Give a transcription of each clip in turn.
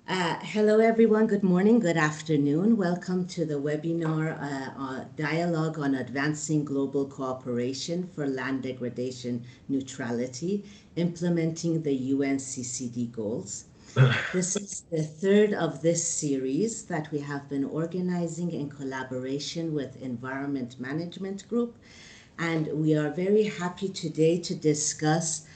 Hello, everyone. Good morning, good afternoon. Welcome to the webinar Dialogue on Advancing Global Cooperation for Land Degradation Neutrality, Implementing the UNCCD Goals. This is the third of this series that we have been organizing in collaboration with Environment Management Group. And we are very happy today to discuss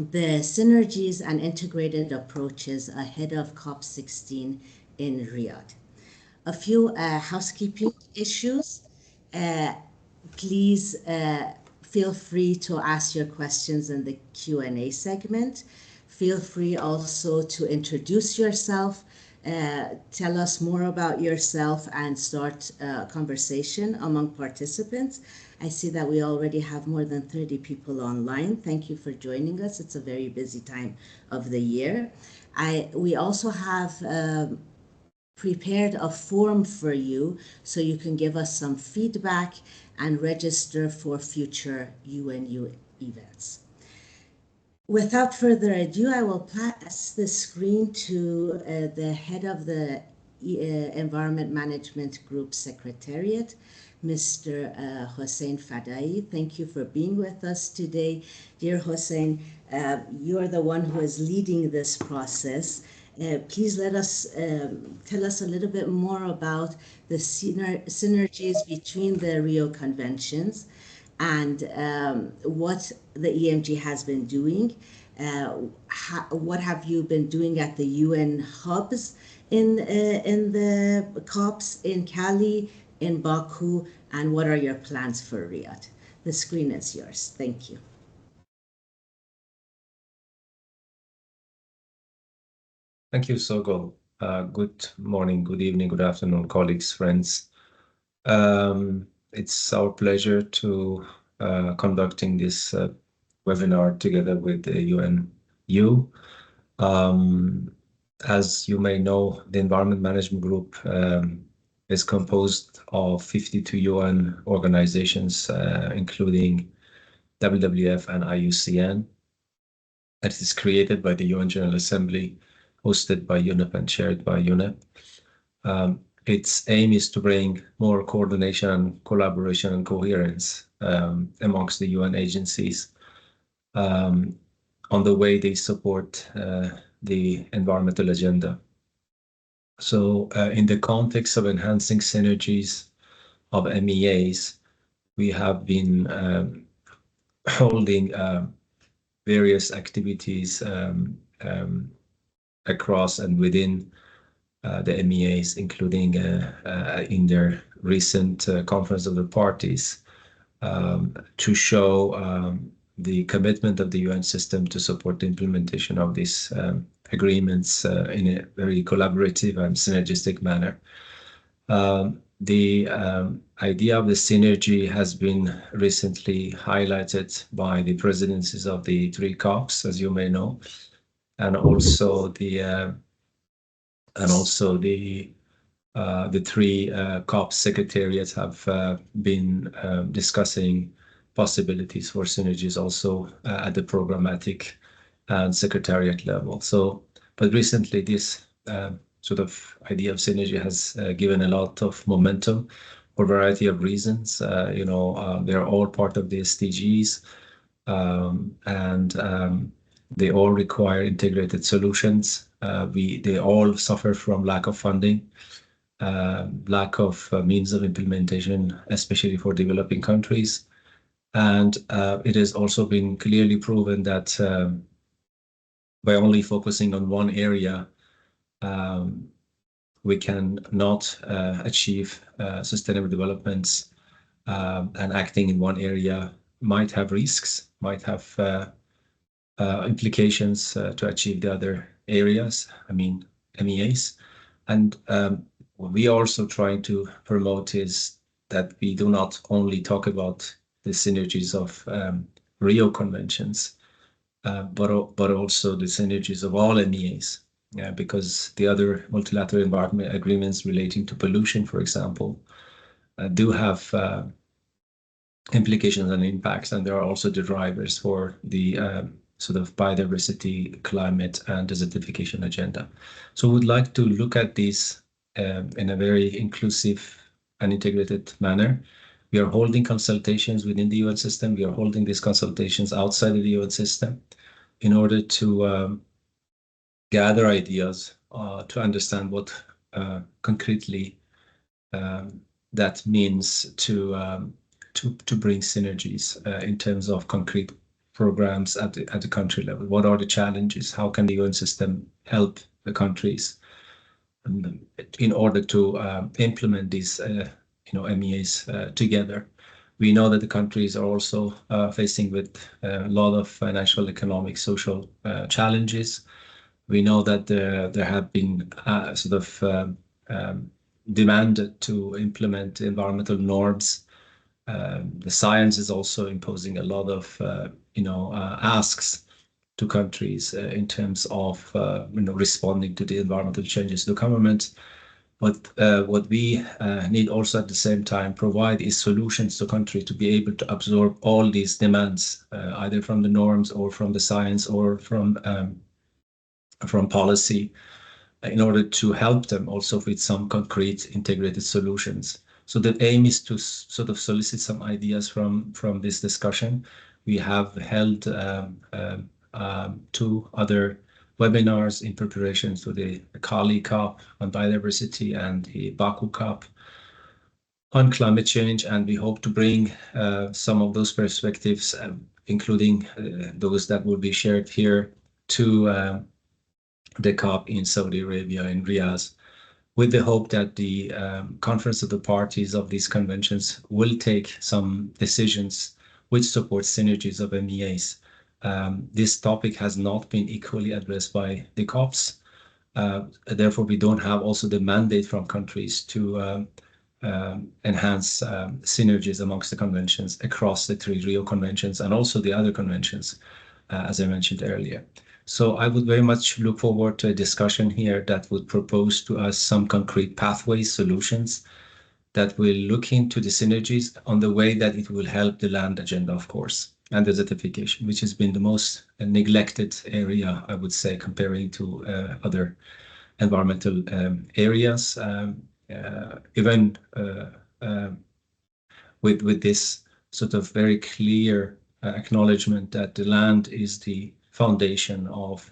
the synergies and integrated approaches ahead of COP16 in Riyadh. A few housekeeping issues. Please feel free to ask your questions in the Q&A segment. Feel free also to introduce yourself, tell us more about yourself, and start a conversation among participants. I see that we already have more than 30 people online. Thank you for joining us. It's a very busy time of the year. We also have prepared a form for you so you can give us some feedback and register for future UNU events. Without further ado, I will pass the screen to the head of the Environment Management Group Secretariat, Mr. Hossein Fadai. Thank you for being with us today. Dear Hossein, you're the one who is leading this process. Please tell us a little bit more about the synergies between the Rio Conventions and what the EMG has been doing. What have you been doing at the UN hubs in the COPs in Cali, in Baku, and what are your plans for Riyadh? The screen is yours. Thank you. Thank you, Sogol. Good morning, good evening, good afternoon, colleagues, friends. It's our pleasure to conducting this webinar together with the UNU. As you may know, the Environment Management Group is composed of 52 UN organizations, including WWF and IUCN. It is created by the UN General Assembly, hosted by UNEP and chaired by UNEP. Its aim is to bring more coordination and collaboration and coherence amongst the UN agencies on the way they support the environmental agenda. So in the context of enhancing synergies of MEAs, we have been holding various activities across and within the MEAs, including in their recent Conference of the Parties, to show the commitment of the UN system to support the implementation of these agreements in a very collaborative and synergistic manner. The idea of the synergy has been recently highlighted by the presidencies of the 3 COPs, as you may know, and also the 3 COP secretariats have been discussing possibilities for synergies also at the programmatic and secretariat level. So, but recently this sort of idea of synergy has given a lot of momentum for a variety of reasons. They're all part of the SDGs, and they all require integrated solutions. They all suffer from lack of funding, lack of means of implementation, especially for developing countries. And it has also been clearly proven that by only focusing on one area, we can not achieve sustainable developments, and acting in one area might have risks, might have implications to achieve the other areas, MEAs. And what we are also trying to promote is that we do not only talk about the synergies of Rio Conventions, but also the synergies of all MEAs, because the other multilateral environment agreements relating to pollution, for example, do have implications and impacts, and there are also the drivers for the sort of biodiversity, climate, and desertification agenda. So we'd like to look at this in a very inclusive and integrated manner. We are holding consultations within the UN system. We are holding these consultations outside of the UN system in order to gather ideas to understand what concretely that means to bring synergies in terms of concrete programs at the country level. What are the challenges? How can the UN system help the countries in order to implement these MEAs together? We know that the countries are also facing with a lot of financial, economic, social challenges. We know that there have been sort of demanded to implement environmental norms. The science is also imposing a lot of asks to countries in terms of responding to the environmental changes to government. But what we need also at the same time provide is solutions to countries to be able to absorb all these demands, either from the norms or from the science or from policy, in order to help them also with some concrete integrated solutions. So the aim is to sort of solicit some ideas from this discussion. We have held 2 other webinars in preparation to the Cali COP on biodiversity and the Baku COP on climate change, and we hope to bring some of those perspectives, including those that will be shared here, to the COP in Saudi Arabia, in Riyadh, with the hope that the Conference of the Parties of these conventions will take some decisions which support synergies of MEAs. This topic has not been equally addressed by the COPs. Therefore, we don't have also the mandate from countries to enhance synergies amongst the conventions across the 3 Rio conventions and also the other conventions, as I mentioned earlier. So I would very much look forward to a discussion here that would propose to us some concrete pathways, solutions that will look into the synergies on the way that it will help the land agenda, of course, and desertification, which has been the most neglected area, I would say, comparing to other environmental areas. Even with this sort of very clear acknowledgement that the land is the foundation of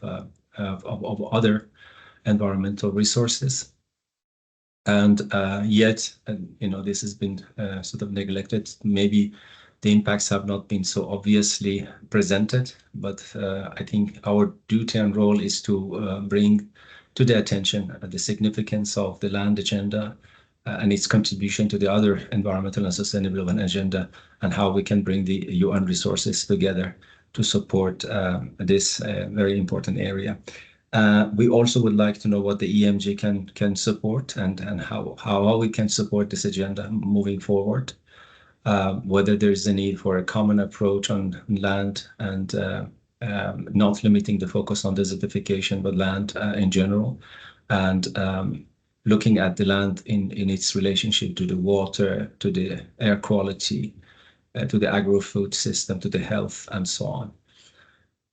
other environmental resources, and yet this has been sort of neglected. Maybe the impacts have not been so obviously presented, but I think our duty and role is to bring to the attention the significance of the land agenda and its contribution to the other environmental and sustainable development agenda, and how we can bring the UN resources together to support this very important area. We also would like to know what the EMG can support and how we can support this agenda moving forward. Whether there's a need for a common approach on land and not limiting the focus on desertification, but land in general, and looking at the land in its relationship to the water, to the air quality, to the agro-food system, to the health, and so on.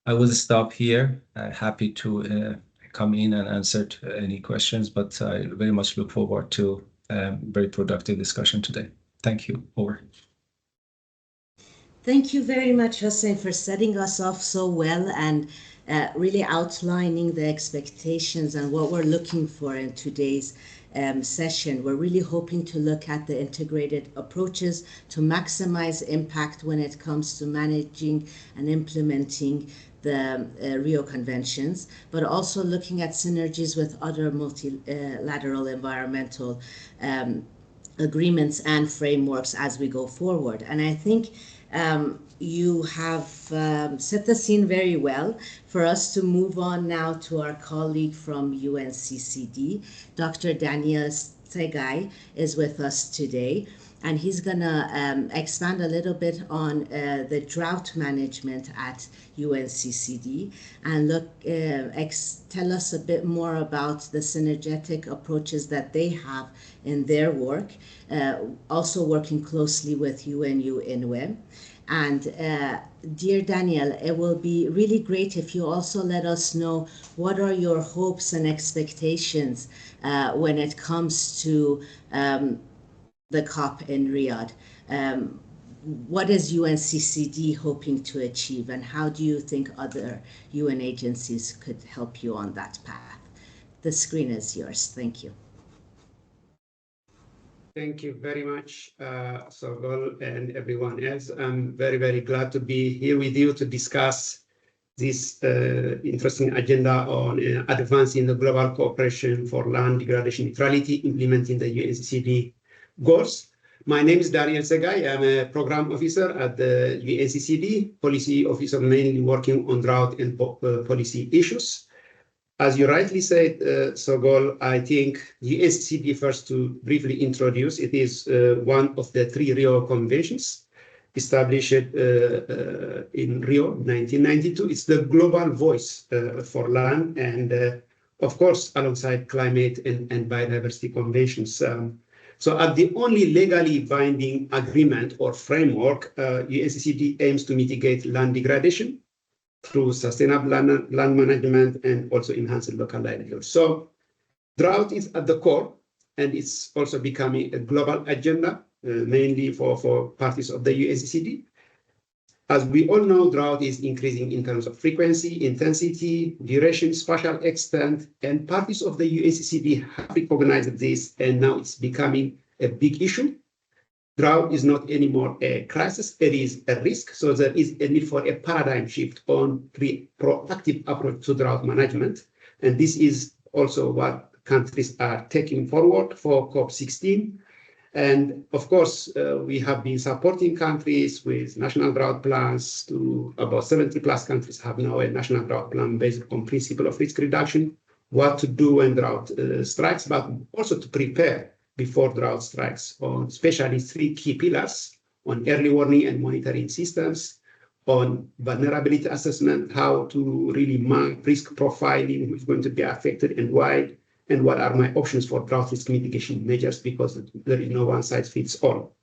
I will stop here. Happy to come in and answer to any questions, but I very much look forward to a very productive discussion today. Thank you. Over. Thank you very much, Hossein, for setting us off so well and really outlining the expectations and what we're looking for in today's session. We're really hoping to look at the integrated approaches to maximize impact when it comes to managing and implementing the Rio Conventions, but also looking at synergies with other multilateral environmental agreements and frameworks as we go forward. And I think you have set the scene very well for us to move on now to our colleague from UNCCD. Dr. Daniel Tsegai is with us today, and he's going to expand a little bit on the drought management at UNCCD and tell us a bit more about the synergetic approaches that they have in their work, also working closely with UNU-INWEH. And dear Daniel, it will be really great if you also let us know what are your hopes and expectations when it comes to the COP in Riyadh. What is UNCCD hoping to achieve, and how do you think other UN agencies could help you on that path? The screen is yours. Thank you. Thank you very much, Sogol and everyone else. I'm very, very glad to be here with you to discuss this interesting agenda on advancing the global cooperation for land degradation neutrality, implementing the UNCCD goals. My name is Daniel Segai. I'm a program officer at the UNCCD, policy officer mainly working on drought and policy issues. As you rightly said, Sogol, I think the UNCCD, first to briefly introduce, it is one of the 3 Rio Conventions established in Rio 1992. It's the global voice for land and, of course, alongside climate and biodiversity conventions. So at the only legally binding agreement or framework, UNCCD aims to mitigate land degradation through sustainable land management and also enhance local livelihoods. So drought is at the core, and it's also becoming a global agenda, mainly for parties of the UNCCD. As we all know, drought is increasing in terms of frequency, intensity, duration, spatial extent, and parties of the UNCCD have recognized this, and now it's becoming a big issue. Drought is not anymore a crisis, it is a risk. So there is a need for a paradigm shift on proactive approach to drought management. And this is also what countries are taking forward for COP16. And of course, we have been supporting countries with national drought plans. To about 70 plus countries have now a national drought plan based on principle of risk reduction, what to do when drought strikes, but also to prepare before drought strikes, on especially 3 key pillars: on early warning and monitoring systems, on vulnerability assessment, how to really mark risk profiling, who is going to be affected and why, and what are my options for drought risk mitigation measures, because there is no one size fits all.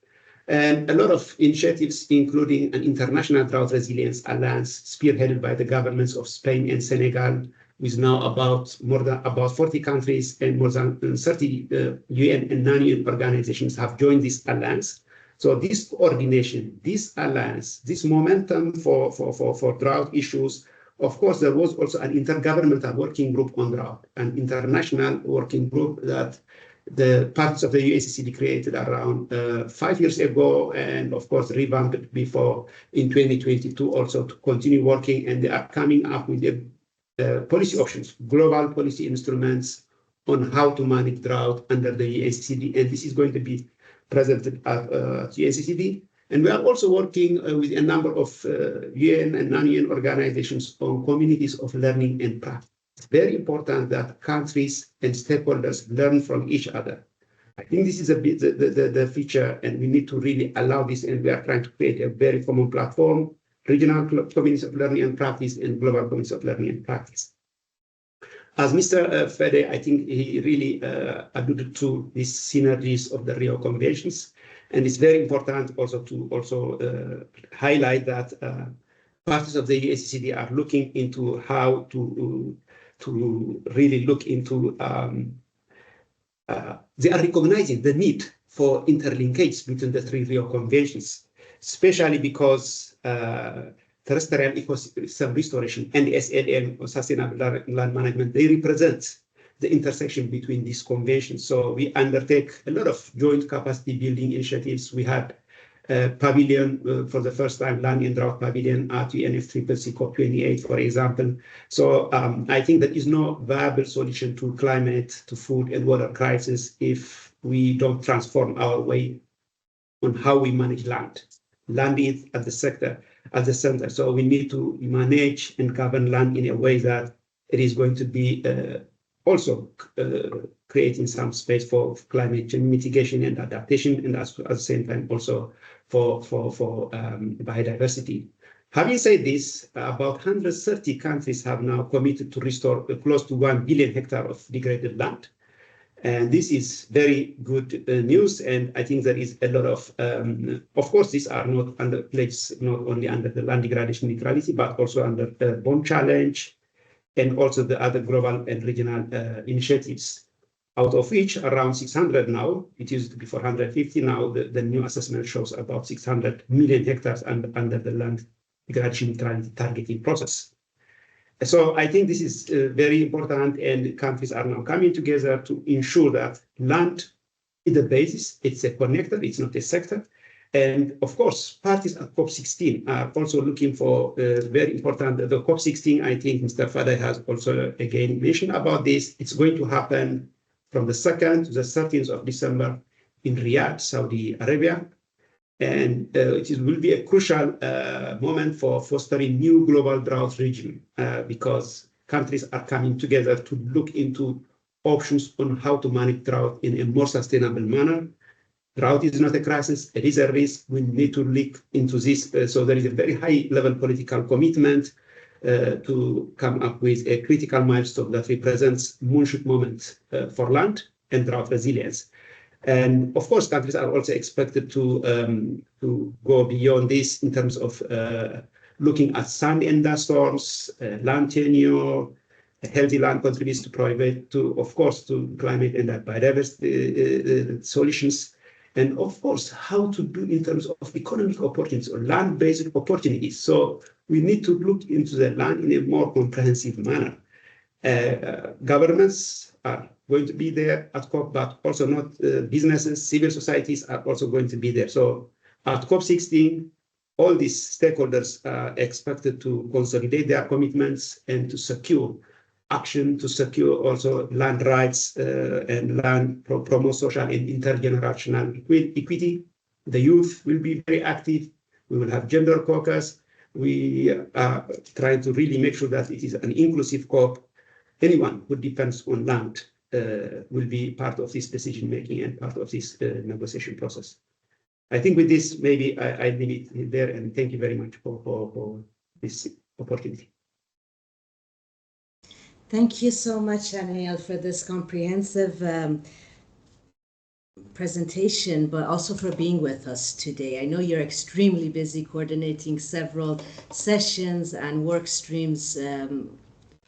And a lot of initiatives, including an international drought resilience alliance spearheaded by the governments of Spain and Senegal, with now more than 40 countries and more than 30 UN and non-UN organizations have joined this alliance. So this coordination, this alliance, this momentum for drought issues. Of course, there was also an intergovernmental working group on drought, an international working group that the parties of the UNCCD created around 5 years ago, and of course revamped before in 2022 also to continue working, and they are coming up with the policy options, global policy instruments on how to manage drought under the UNCCD, and this is going to be presented at UNCCD. And we are also working with a number of UN and non-UN organizations on communities of learning and practice. It's very important that countries and stakeholders learn from each other. I think this is a bit the feature, and we need to really allow this, and we are trying to create a very common platform, regional communities of learning and practice and global communities of learning and practice. As Mr. Fede, I think he really alluded to these synergies of the Rio Conventions. And it's very important also to highlight that parties of the UNCCD are looking into how to really look into, they are recognizing the need for interlinkage between the 3 Rio Conventions, especially because terrestrial ecosystem restoration and SLM, or sustainable land management, they represent the intersection between these conventions. So we undertake a lot of joint capacity building initiatives. We had a pavilion for the first time, land and drought pavilion at UNFCCC COP28, for example. So I think there is no viable solution to climate, to food and water crisis if we don't transform our way on how we manage land. Land is at the center. So we need to manage and govern land in a way that it is going to be also creating some space for climate change mitigation and adaptation, and at the same time also for biodiversity. Having said this, about 130 countries have now committed to restore close to 1 billion hectares of degraded land. And this is very good news. And I think there is a lot of course, these are not under pledges, not only under the Land Degradation Neutrality, but also under the Bond Challenge, and also the other global and regional initiatives, out of which around 600 now. It used to be 450. Now the new assessment shows about 600 million hectares under the Land Degradation Neutrality targeting process. So I think this is very important, and countries are now coming together to ensure that land is the basis. It's a connector, it's not a sector. And of course, parties at COP16 are also looking for very important. The COP16, I think Mr. Fadai has also again mentioned about this. It's going to happen from the 2nd to the 13th of December in Riyadh, Saudi Arabia. And it will be a crucial moment for fostering new global drought regime because countries are coming together to look into options on how to manage drought in a more sustainable manner. Drought is not a crisis, it is a risk. We need to look into this. So there is a very high level political commitment to come up with a critical milestone that represents moonshot moment for land and drought resilience. And of course, countries are also expected to go beyond this in terms of looking at sand and dust storms, land tenure. Healthy land contributes of course, to climate and biodiversity solutions. And of course, how to do in terms of economic opportunities or land-based opportunities. So we need to look into the land in a more comprehensive manner. Governments are going to be there at COP, but also not businesses, civil societies are also going to be there. So at COP16, all these stakeholders are expected to consolidate their commitments and to secure action, to secure also land rights and promote social and intergenerational equity. The youth will be very active. We will have gender caucus. We are trying to really make sure that it is an inclusive COP. Anyone who depends on land will be part of this decision-making and part of this negotiation process. I think with this, maybe I leave it there, and thank you very much for this opportunity. Thank you so much, Daniel, for this comprehensive presentation, but also for being with us today. I know you're extremely busy coordinating several sessions and work streams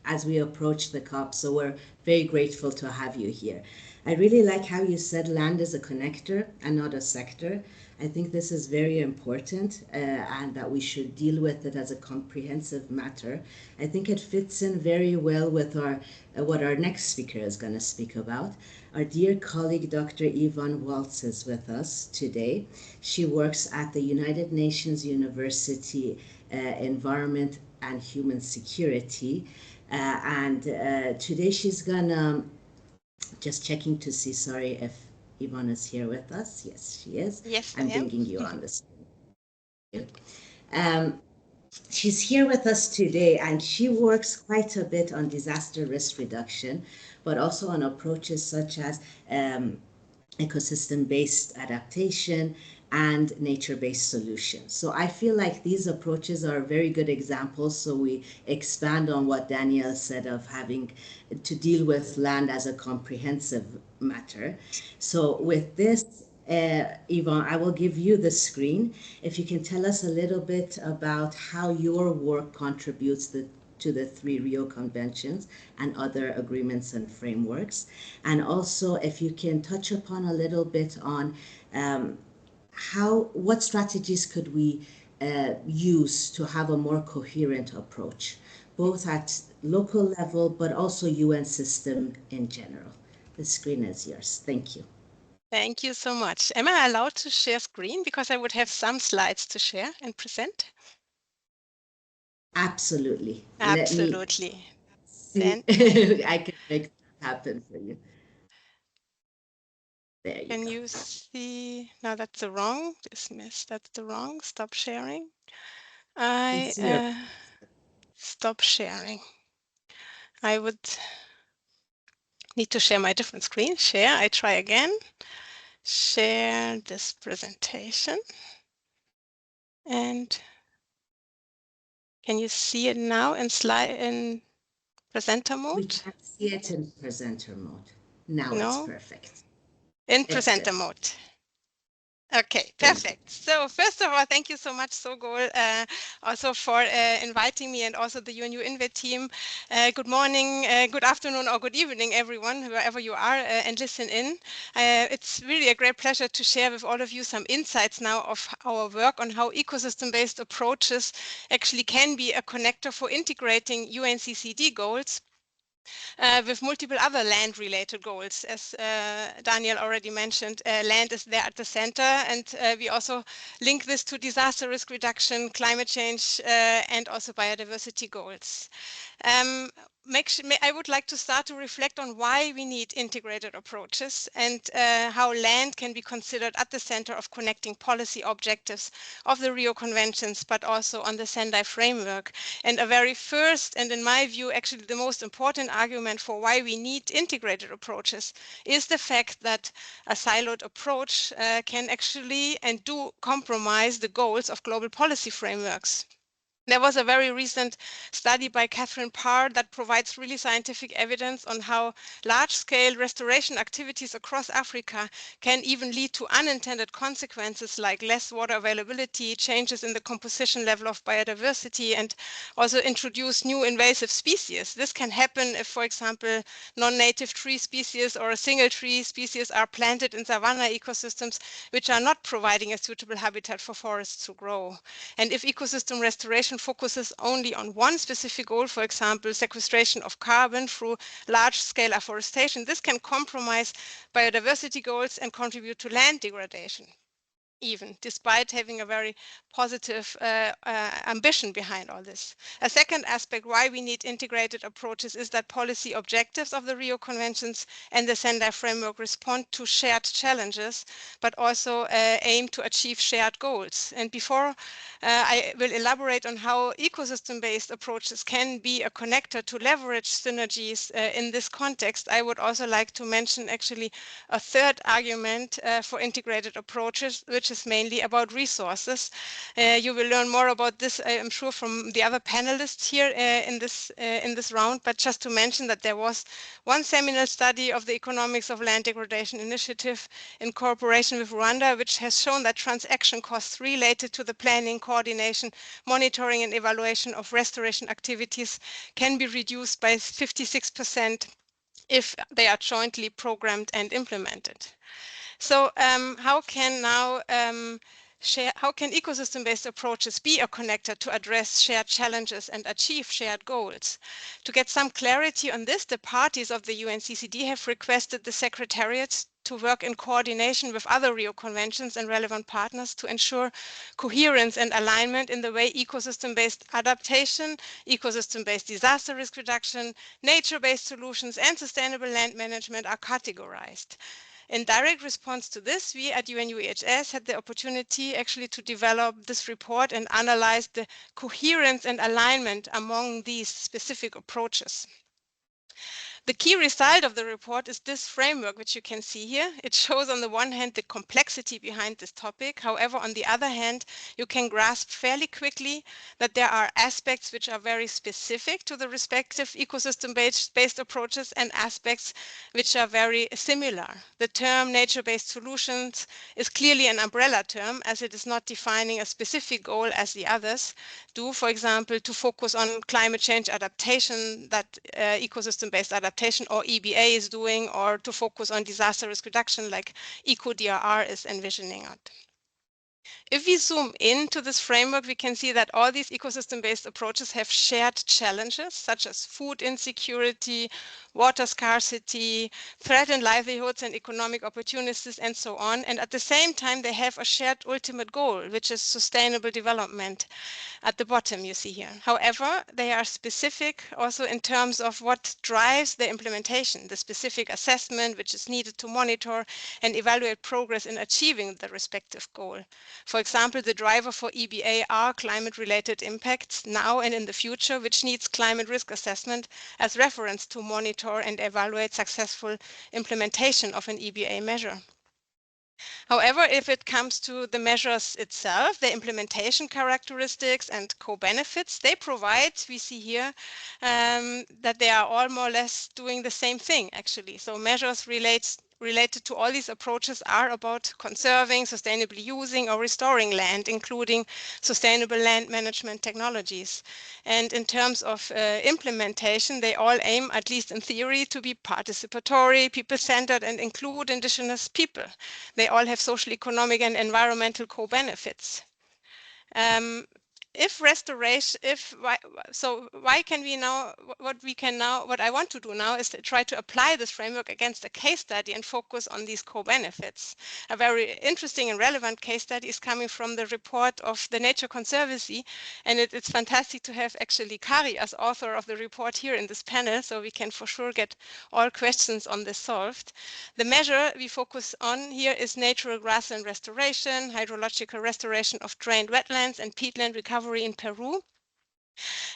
as we approach the COP, so we're very grateful to have you here. I really like how you said land is a connector and not a sector. I think this is very important and that we should deal with it as a comprehensive matter. I think it fits in very well with what our next speaker is going to speak about. Our dear colleague, Dr. Yvonne Waltz, is with us today. She works at the United Nations University Environment and Human Security. And today she's gonna, just checking to see, sorry, if Yvonne is here with us. Yes, she is. Yes, I'm bringing you on the screen. She's here with us today, and she works quite a bit on disaster risk reduction, but also on approaches such as ecosystem-based adaptation and nature-based solutions. So I feel like these approaches are very good examples. So we expand on what Daniel said of having to deal with land as a comprehensive matter. So with this, Yvonne, I will give you the screen. If you can tell us a little bit about how your work contributes to the 3 Rio Conventions and other agreements and frameworks. And also if you can touch upon a little bit on what strategies could we use to have a more coherent approach, both at local level, but also UN system in general. The screen is yours. Thank you. Thank you so much. Am I allowed to share screen? Because I would have some slides to share and present. Absolutely. Absolutely. Then I can make that happen for you. There you go. Can you see? No, that's the wrong. Dismiss. That's the wrong. Stop sharing. Stop sharing. I would need to share my different screen. Share. I try again. Share this presentation. And can you see it now in presenter mode? We can't see it in presenter mode. Now No? it's perfect. In It's presenter good. mode. Okay, perfect. So first of all, thank you so much, Sogol, also for inviting me, and also the UNU-INWEH team. Good morning, good afternoon, or good evening, everyone, wherever you are and listen in. It's really a great pleasure to share with all of you some insights now of our work on how ecosystem-based approaches actually can be a connector for integrating UNCCD goals with multiple other land-related goals. As Daniel already mentioned, land is there at the center, and we also link this to disaster risk reduction, climate change, and also biodiversity goals. I would like to start to reflect on why we need integrated approaches and how land can be considered at the center of connecting policy objectives of the Rio Conventions, but also on the Sendai framework. And a very first, and in my view, actually the most important argument for why we need integrated approaches is the fact that a siloed approach can actually and do compromise the goals of global policy frameworks. There was a very recent study by Catherine Parr that provides really scientific evidence on how large-scale restoration activities across Africa can even lead to unintended consequences like less water availability, changes in the composition level of biodiversity, and also introduce new invasive species. This can happen if, for example, non-native tree species or a single tree species are planted in savanna ecosystems, which are not providing a suitable habitat for forests to grow. And if ecosystem restoration focuses only on one specific goal, for example, sequestration of carbon through large-scale afforestation, this can compromise biodiversity goals and contribute to land degradation, even despite having a very positive ambition behind all this. A second aspect why we need integrated approaches is that policy objectives of the Rio Conventions and the Sendai framework respond to shared challenges, but also aim to achieve shared goals. And before I will elaborate on how ecosystem-based approaches can be a connector to leverage synergies in this context, I would also like to mention actually a third argument for integrated approaches, which is mainly about resources. You will learn more about this, I'm sure, from the other panelists here in this round, but just to mention that there was one seminal study of the Economics of Land Degradation Initiative in cooperation with Rwanda, which has shown that transaction costs related to the planning, coordination, monitoring, and evaluation of restoration activities can be reduced by 56% if they are jointly programmed and implemented. So how can ecosystem-based approaches be a connector to address shared challenges and achieve shared goals? To get some clarity on this, the parties of the UNCCD have requested the Secretariat to work in coordination with other Rio Conventions and relevant partners to ensure coherence and alignment in the way ecosystem-based adaptation, ecosystem-based disaster risk reduction, nature-based solutions, and sustainable land management are categorized. In direct response to this, we at UNU-EHS had the opportunity actually to develop this report and analyze the coherence and alignment among these specific approaches. The key result of the report is this framework, which you can see here. It shows on the one hand the complexity behind this topic. However, on the other hand, you can grasp fairly quickly that there are aspects which are very specific to the respective ecosystem-based approaches and aspects which are very similar. The term nature-based solutions is clearly an umbrella term, as it is not defining a specific goal as the others do, for example, to focus on climate change adaptation that ecosystem-based adaptation or EBA is doing, or to focus on disaster risk reduction like ECO-DRR is envisioning it. If we zoom into this framework, we can see that all these ecosystem-based approaches have shared challenges, such as food insecurity, water scarcity, threatened livelihoods and economic opportunities, and so on. And at the same time, they have a shared ultimate goal, which is sustainable development. At the bottom, you see here. However, they are specific also in terms of what drives the implementation, the specific assessment which is needed to monitor and evaluate progress in achieving the respective goal. For example, the driver for EBA are climate-related impacts now and in the future, which needs climate risk assessment as reference to monitor and evaluate successful implementation of an EBA measure. However, if it comes to the measures itself, the implementation characteristics and co-benefits they provide, we see here that they are all more or less doing the same thing, actually. So measures related to all these approaches are about conserving, sustainably using or restoring land, including sustainable land management technologies. And in terms of implementation, they all aim, at least in theory, to be participatory, people-centered, and include indigenous people. They all have social, economic, and environmental co-benefits. Why can we now, what I want to do now is to try to apply this framework against a case study and focus on these co-benefits. A very interesting and relevant case study is coming from the report of the Nature Conservancy, and it's fantastic to have actually Kari as author of the report here in this panel, so we can for sure get all questions on this solved. The measure we focus on here is natural grassland restoration, hydrological restoration of drained wetlands, and peatland recovery in Peru.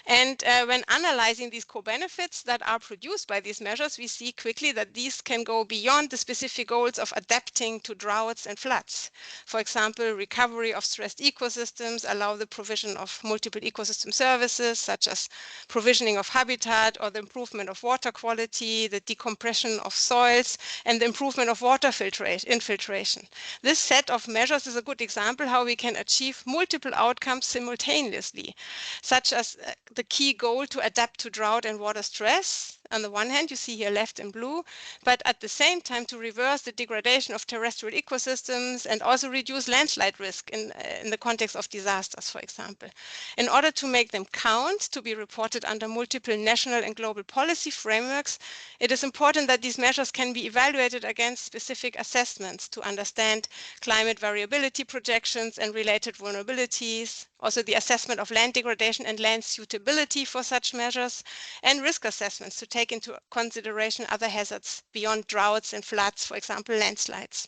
And when analyzing these co-benefits that are produced by these measures, we see quickly that these can go beyond the specific goals of adapting to droughts and floods. For example, recovery of stressed ecosystems allow the provision of multiple ecosystem services, such as provisioning of habitat or the improvement of water quality, the decompression of soils, and the improvement of water infiltration. This set of measures is a good example how we can achieve multiple outcomes simultaneously, such as the key goal to adapt to drought and water stress. On the one hand, you see here left in blue, but at the same time to reverse the degradation of terrestrial ecosystems and also reduce landslide risk in the context of disasters, for example. In order to make them count, to be reported under multiple national and global policy frameworks, it is important that these measures can be evaluated against specific assessments to understand climate variability projections and related vulnerabilities, also the assessment of land degradation and land suitability for such measures, and risk assessments to take into consideration other hazards beyond droughts and floods, for example, landslides.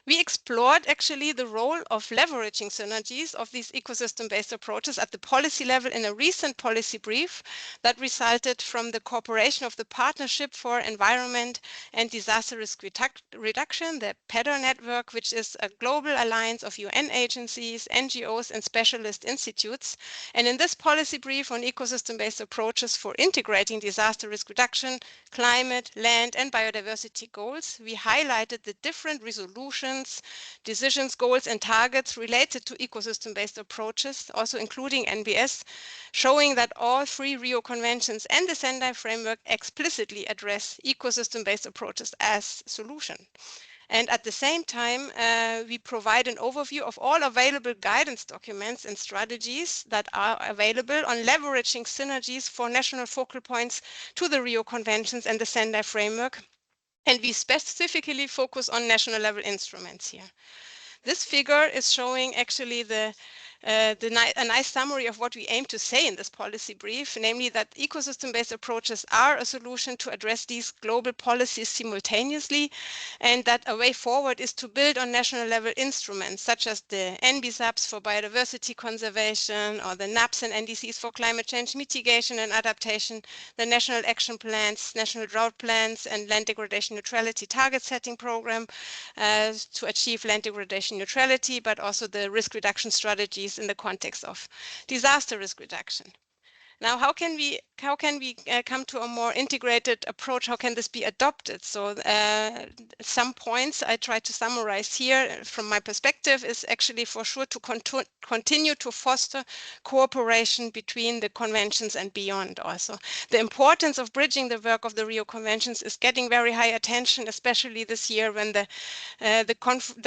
We explored actually the role of leveraging synergies of these ecosystem-based approaches at the policy level in a recent policy brief that resulted from the cooperation of the Partnership for Environment and Disaster Risk Reduction, the PEDR network, which is a global alliance of UN agencies, NGOs, and specialist institutes. And in this policy brief on ecosystem-based approaches for integrating disaster risk reduction, climate, land, and biodiversity goals, we highlighted the different resolutions, decisions, goals, and targets related to ecosystem-based approaches, also including NBS, showing that all three Rio Conventions and the Sendai Framework explicitly address ecosystem-based approaches as solution. And at the same time, we provide an overview of all available guidance documents and strategies that are available on leveraging synergies for national focal points to the Rio Conventions and the Sendai Framework. And we specifically focus on national level instruments here. This figure is showing actually a nice summary of what we aim to say in this policy brief, namely that ecosystem-based approaches are a solution to address these global policies simultaneously, and that a way forward is to build on national level instruments such as the NBSAPs for biodiversity conservation, or the NAPs and NDCs for climate change mitigation and adaptation, the national action plans, national drought plans, and land degradation neutrality target setting program to achieve land degradation neutrality, but also the risk reduction strategies in the context of disaster risk reduction. Now, how can we come to a more integrated approach? How can this be adopted? So some points I try to summarize here from my perspective is actually for sure to continue to foster cooperation between the conventions and beyond also. The importance of bridging the work of the Rio Conventions is getting very high attention, especially this year when the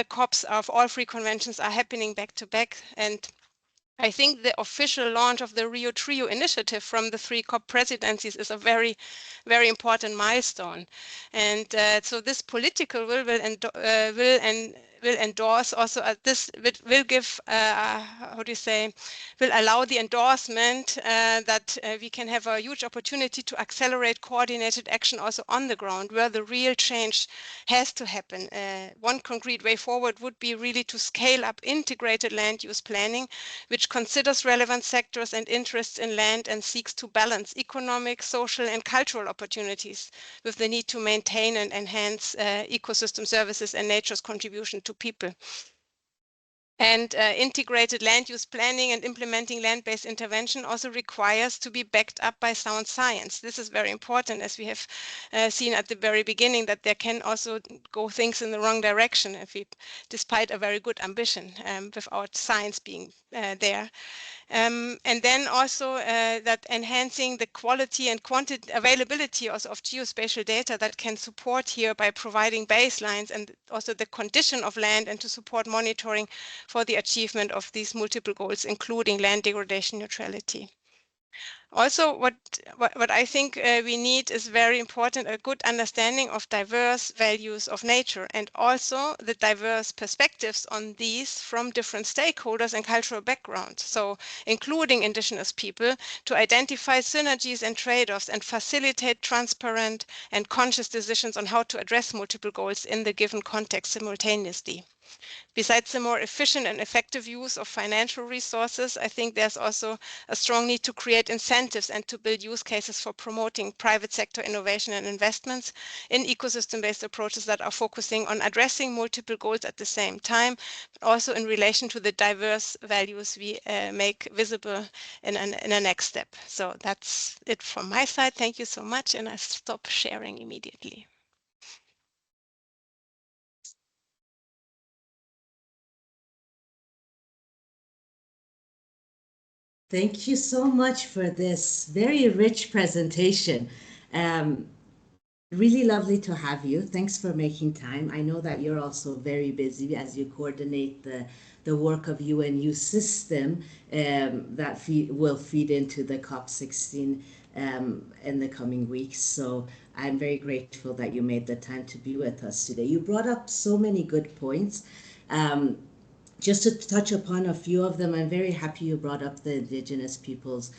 COPs of all three conventions are happening back to back. And I think the official launch of the Rio Trio initiative from the three COP presidencies is a very, very important milestone. And so this political will and will endorse also this will give how do you say, will allow the endorsement that we can have a huge opportunity to accelerate coordinated action also on the ground where the real change has to happen. One concrete way forward would be really to scale up integrated land use planning, which considers relevant sectors and interests in land and seeks to balance economic, social and cultural opportunities with the need to maintain and enhance ecosystem services and nature's contribution to people. And integrated land use planning and implementing land-based intervention also requires to be backed up by sound science. This is very important, as we have seen at the very beginning, that there can also go things in the wrong direction if we, despite a very good ambition, without science being there. And then also that enhancing the quality and quantity availability also of geospatial data that can support here by providing baselines and also the condition of land and to support monitoring for the achievement of these multiple goals, including land degradation neutrality. Also, what I think we need is very important, a good understanding of diverse values of nature and also the diverse perspectives on these from different stakeholders and cultural backgrounds. So including indigenous people to identify synergies and trade-offs and facilitate transparent and conscious decisions on how to address multiple goals in the given context simultaneously. Besides the more efficient and effective use of financial resources, I think there's also a strong need to create incentives and to build use cases for promoting private sector innovation and investments in ecosystem-based approaches that are focusing on addressing multiple goals at the same time, but also in relation to the diverse values we make visible in a next step. So that's it from my side. Thank you so much, and I stop sharing immediately. Thank you so much for this very rich presentation. Really lovely to have you. Thanks for making time. I know that you're also very busy as you coordinate the work of UNU system that will feed into the COP16 in the coming weeks. So I'm very grateful that you made the time to be with us today. You brought up so many good points. Just to touch upon a few of them, I'm very happy you brought up the indigenous people's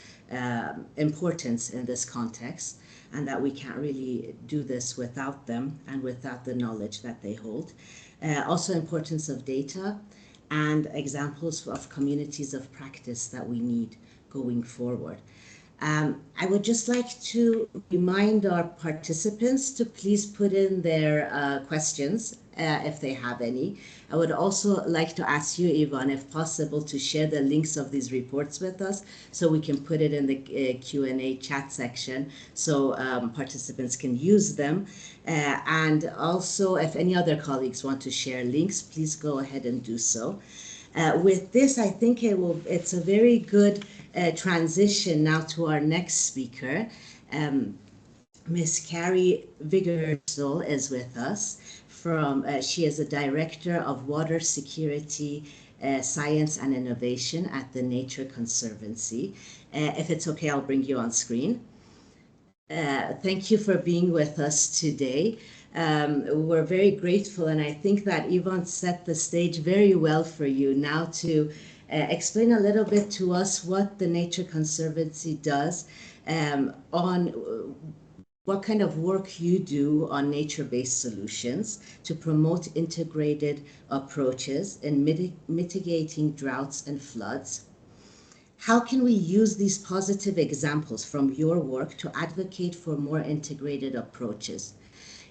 importance in this context, and that we can't really do this without them and without the knowledge that they hold. Also, importance of data and examples of communities of practice that we need going forward. I would just like to remind our participants to please put in their questions if they have any. I would also like to ask you, Yvonne, if possible, to share the links of these reports with us so we can put it in the Q&A chat section so participants can use them. And also, if any other colleagues want to share links, please go ahead and do so. With this, I think it's a very good transition now to our next speaker. Ms. Carrie Vigersel is with us. She is a Director of Water Security, Science and Innovation at the Nature Conservancy. If it's okay, I'll bring you on screen. Thank you for being with us today. We're very grateful, and I think that Yvonne set the stage very well for you now to explain a little bit to us what the Nature Conservancy does on what kind of work you do on nature-based solutions to promote integrated approaches in mitigating droughts and floods. How can we use these positive examples from your work to advocate for more integrated approaches?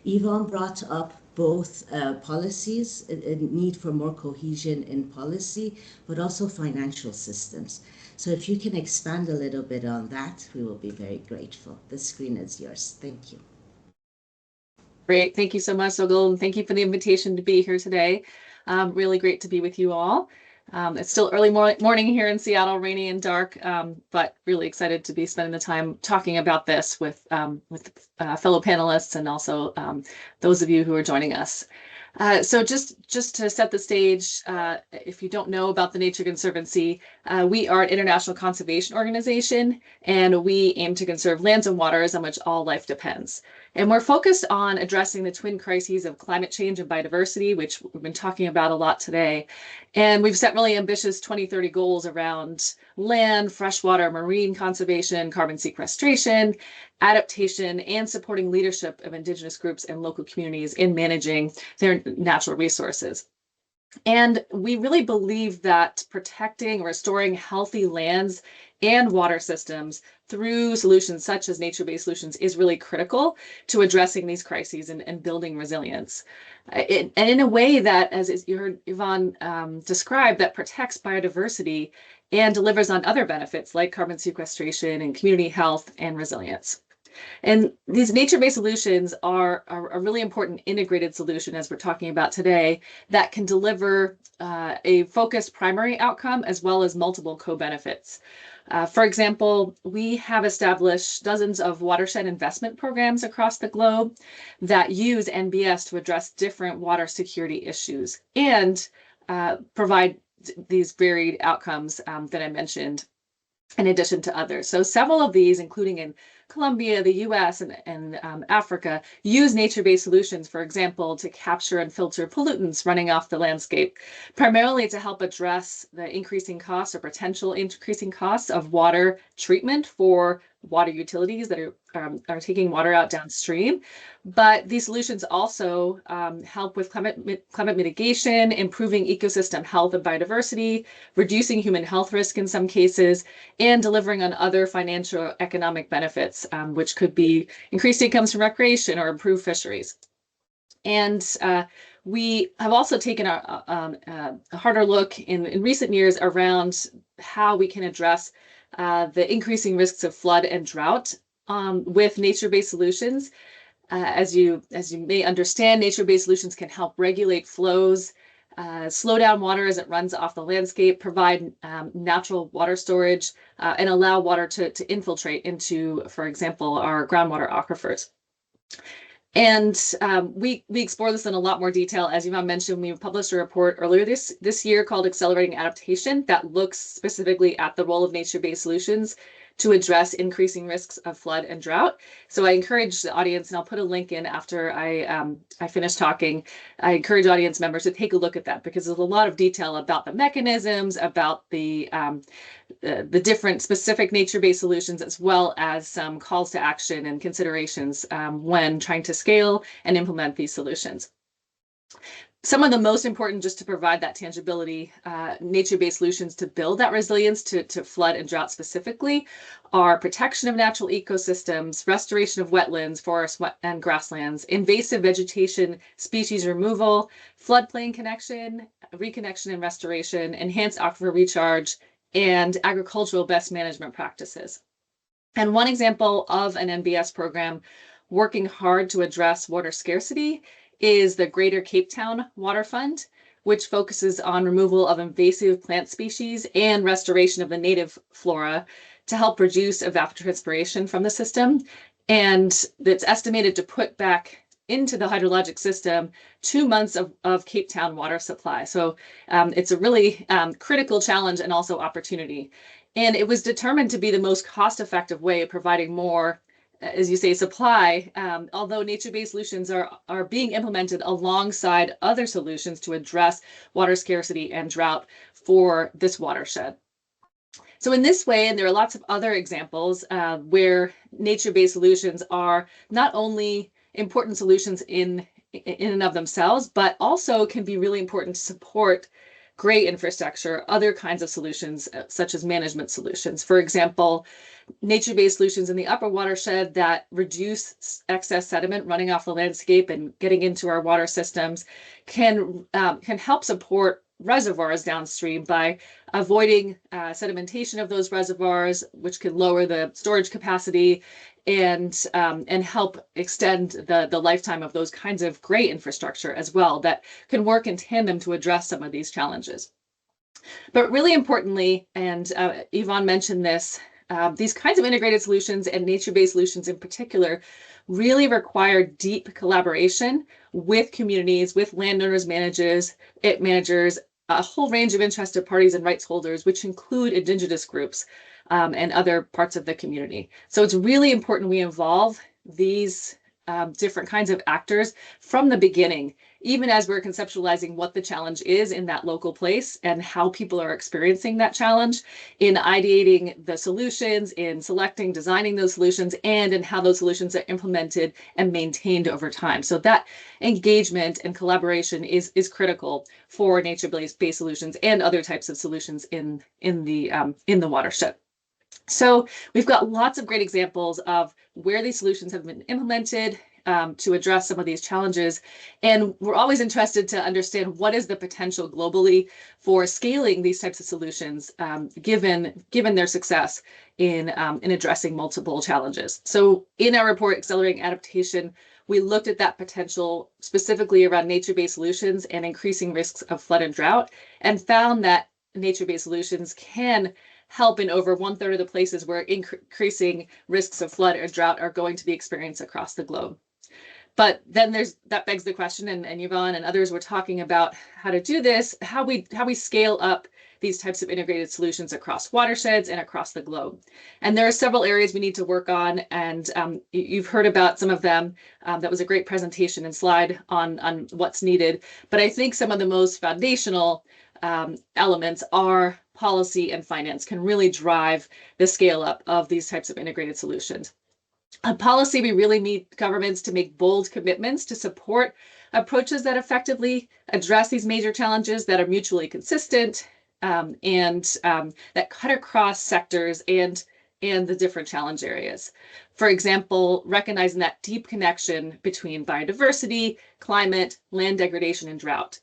Yvonne brought up both policies, a need for more cohesion in policy, but also financial systems. So if you can expand a little bit on that, we will be very grateful. The screen is yours. Thank you. Great. Thank you so much, Sogol, and thank you for the invitation to be here today. Really great to be with you all. It's still early morning here in Seattle, rainy and dark, but really excited to be spending the time talking about this with fellow panelists and also those of you who are joining us. So just to set the stage, if you don't know about the Nature Conservancy, we are an international conservation organization, and we aim to conserve lands and waters on which all life depends. And we're focused on addressing the twin crises of climate change and biodiversity, which we've been talking about a lot today. And we've set really ambitious 2030 goals around land, freshwater, marine conservation, carbon sequestration, adaptation, and supporting leadership of Indigenous groups and local communities in managing their natural resources. And we really believe that protecting, restoring healthy lands and water systems through solutions such as nature-based solutions is really critical to addressing these crises and building resilience. And in a way that, as you heard Yvonne describe, that protects biodiversity and delivers on other benefits like carbon sequestration and community health and resilience. And these nature-based solutions are a really important integrated solution, as we're talking about today, that can deliver a focused primary outcome as well as multiple co-benefits. For example, we have established dozens of watershed investment programs across the globe that use NBS to address different water security issues and provide these varied outcomes that I mentioned, in addition to others. So several of these, including in Colombia, the US, and Africa, use nature-based solutions, for example, to capture and filter pollutants running off the landscape, primarily to help address the increasing costs or potential increasing costs of water treatment for water utilities that are taking water out downstream. But these solutions also help with climate mitigation, improving ecosystem health and biodiversity, reducing human health risk in some cases, and delivering on other financial economic benefits, which could be increased incomes from recreation or improved fisheries. And we have also taken a harder look in recent years around how we can address the increasing risks of flood and drought with nature-based solutions. As you may understand, nature-based solutions can help regulate flows, slow down water as it runs off the landscape, provide natural water storage, and allow water to infiltrate into, for example, our groundwater aquifers. And we explore this in a lot more detail. As Yvonne mentioned, we published a report earlier this year called Accelerating Adaptation that looks specifically at the role of nature-based solutions to address increasing risks of flood and drought. So I encourage the audience, and I'll put a link in after I finish talking. I encourage audience members to take a look at that, because there's a lot of detail about the mechanisms, about the different specific nature-based solutions, as well as some calls to action and considerations when trying to scale and implement these solutions. Some of the most important, just to provide that tangibility, nature-based solutions to build that resilience to flood and drought specifically, are protection of natural ecosystems, restoration of wetlands, forests, and grasslands, invasive vegetation species removal, floodplain reconnection and restoration, enhanced aquifer recharge, and agricultural best management practices. And one example of an NBS program working hard to address water scarcity is the Greater Cape Town Water Fund, which focuses on removal of invasive plant species and restoration of the native flora to help reduce evapotranspiration from the system. And it's estimated to put back into the hydrologic system 2 months of Cape Town water supply. So it's a really critical challenge and also opportunity. And it was determined to be the most cost-effective way of providing more, as you say, supply, although nature-based solutions are being implemented alongside other solutions to address water scarcity and drought for this watershed. So in this way, and there are lots of other examples where nature-based solutions are not only important solutions in and of themselves, but also can be really important to support gray infrastructure, other kinds of solutions, such as management solutions. For example, nature-based solutions in the upper watershed that reduce excess sediment running off the landscape and getting into our water systems can help support reservoirs downstream by avoiding sedimentation of those reservoirs, which can lower the storage capacity and help extend the lifetime of those kinds of gray infrastructure as well, that can work in tandem to address some of these challenges. But really importantly, and Yvonne mentioned this, these kinds of integrated solutions and nature-based solutions in particular really require deep collaboration with communities, with landowners, managers, a whole range of interested parties and rights holders, which include indigenous groups and other parts of the community. So it's really important we involve these different kinds of actors from the beginning, even as we're conceptualizing what the challenge is in that local place and how people are experiencing that challenge, in ideating the solutions, in selecting, designing those solutions, and in how those solutions are implemented and maintained over time. So that engagement and collaboration is critical for nature-based solutions and other types of solutions in the watershed. So we've got lots of great examples of where these solutions have been implemented to address some of these challenges. And we're always interested to understand what is the potential globally for scaling these types of solutions, given their success in addressing multiple challenges. So in our report, Accelerating Adaptation, we looked at that potential specifically around nature-based solutions and increasing risks of flood and drought, and found that nature-based solutions can help in over 1/3 of the places where increasing risks of flood or drought are going to be experienced across the globe. But then that begs the question, and Yvonne and others were talking about how to do this, how we scale up these types of integrated solutions across watersheds and across the globe. And there are several areas we need to work on, and you've heard about some of them. That was a great presentation and slide on what's needed. But I think some of the most foundational elements are policy and finance can really drive the scale up of these types of integrated solutions. On policy, we really need governments to make bold commitments to support approaches that effectively address these major challenges that are mutually consistent and that cut across sectors and the different challenge areas. For example, recognizing that deep connection between biodiversity, climate, land degradation, and drought.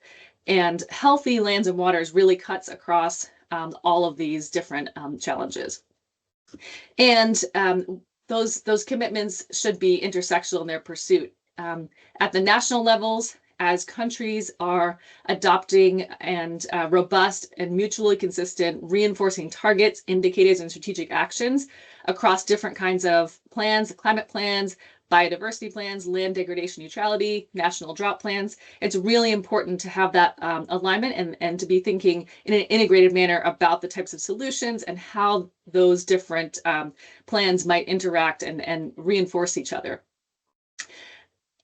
And healthy lands and waters really cuts across all of these different challenges. And those commitments should be intersectional in their pursuit. At the national levels, as countries are adopting and robust and mutually consistent reinforcing targets, indicators, and strategic actions across different kinds of plans, climate plans, biodiversity plans, land degradation neutrality, national drought plans. It's really important to have that alignment and to be thinking in an integrated manner about the types of solutions and how those different plans might interact and reinforce each other.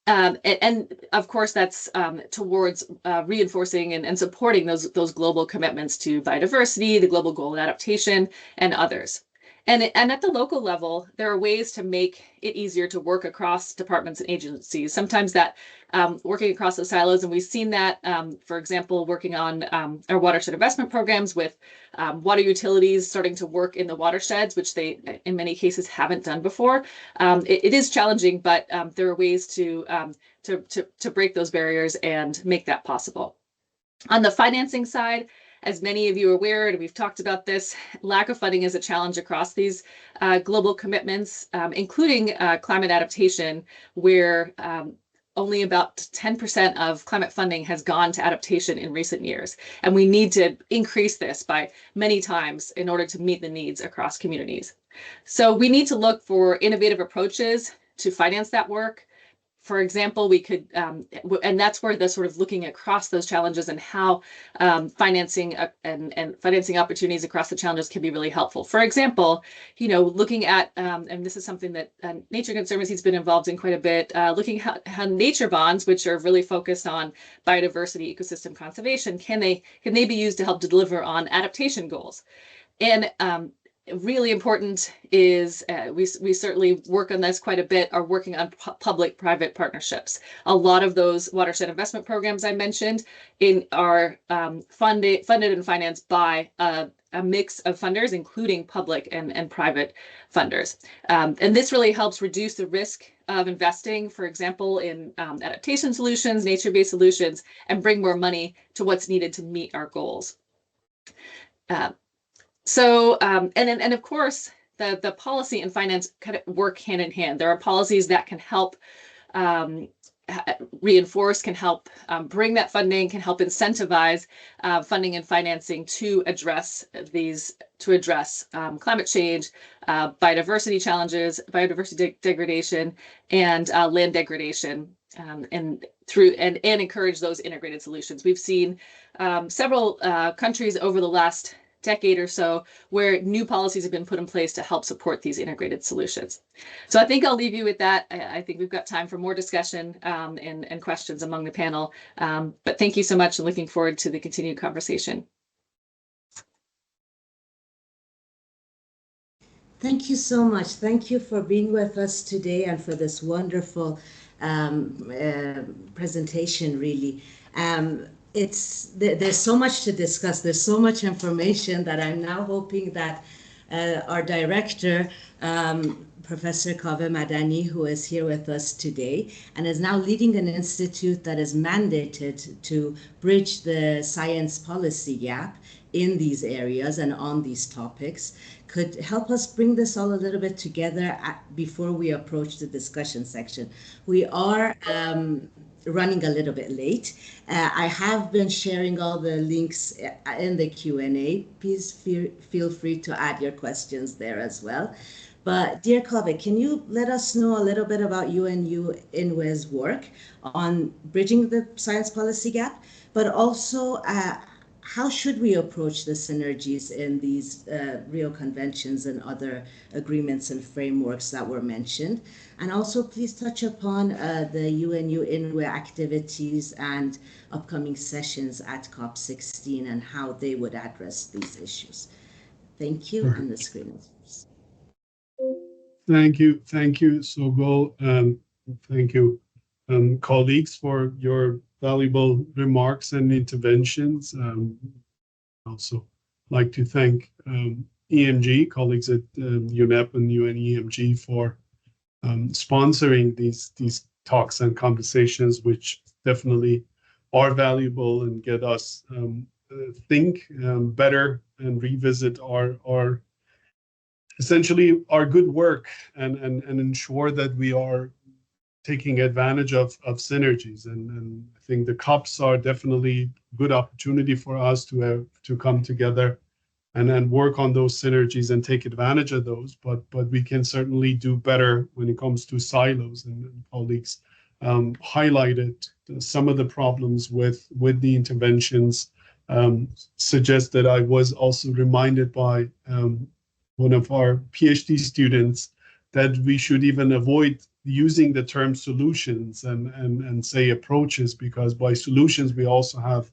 And of course, that's towards reinforcing and supporting those global commitments to biodiversity, the global goal of adaptation, and others. And at the local level, there are ways to make it easier to work across departments and agencies. Sometimes that working across the silos, and we've seen that, for example, working on our watershed investment programs with water utilities starting to work in the watersheds, which they, in many cases, haven't done before. It is challenging, but there are ways to break those barriers and make that possible. On the financing side, as many of you are aware, and we've talked about this, lack of funding is a challenge across these global commitments, including climate adaptation, where only about 10% of climate funding has gone to adaptation in recent years. And we need to increase this by many times in order to meet the needs across communities. So we need to look for innovative approaches to finance that work. For example, we could, and that's where the sort of looking across those challenges and how financing and financing opportunities across the challenges can be really helpful. For example, looking at, and this is something that Nature Conservancy has been involved in quite a bit, looking at how nature bonds, which are really focused on biodiversity, ecosystem conservation, can they be used to help deliver on adaptation goals? And really important is we certainly work on this quite a bit, are working on public-private partnerships. A lot of those watershed investment programs I mentioned are funded and financed by a mix of funders, including public and private funders. And this really helps reduce the risk of investing, for example, in adaptation solutions, nature-based solutions, and bring more money to what's needed to meet our goals. So, and of course, the policy and finance kind of work hand in hand. There are policies that can help reinforce, can help bring that funding, can help incentivize funding and financing to address climate change, biodiversity challenges, biodiversity degradation, and land degradation, and encourage those integrated solutions. We've seen several countries over the last decade or so where new policies have been put in place to help support these integrated solutions. So I think I'll leave you with that. I think we've got time for more discussion and questions among the panel. But thank you so much, and looking forward to the continued conversation. Thank you so much. Thank you for being with us today and for this wonderful presentation, really. There's so much to discuss. There's so much information that I'm now hoping that our director, Professor Kaveh Madani, who is here with us today and is now leading an institute that is mandated to bridge the science policy gap in these areas and on these topics, could help us bring this all a little bit together before we approach the discussion section. We are running a little bit late. I have been sharing all the links in the Q&A. Please feel free to add your questions there as well. But dear Kaveh, can you let us know a little bit about UNU-INWEH's work on bridging the science policy gap, but also how should we approach the synergies in these Rio Conventions and other agreements and frameworks that were mentioned? And also please touch upon the UNU-INWEH activities and upcoming sessions at COP16 and how they would address these issues. Thank you, and the screen is yours. Thank you, Sogol. Thank you, colleagues, for your valuable remarks and interventions. Also like to thank EMG, colleagues at UNEP and UNEMG, for sponsoring these talks and conversations, which definitely are valuable and get us think better and revisit our essentially our good work and ensure that we are taking advantage of synergies. And I think the COPs are definitely a good opportunity for us to come together and work on those synergies and take advantage of those. But we can certainly do better when it comes to silos, and colleagues highlighted some of the problems with the interventions. Suggest that I was also reminded by one of our PhD students that we should even avoid using the term solutions and say approaches, because by solutions we also have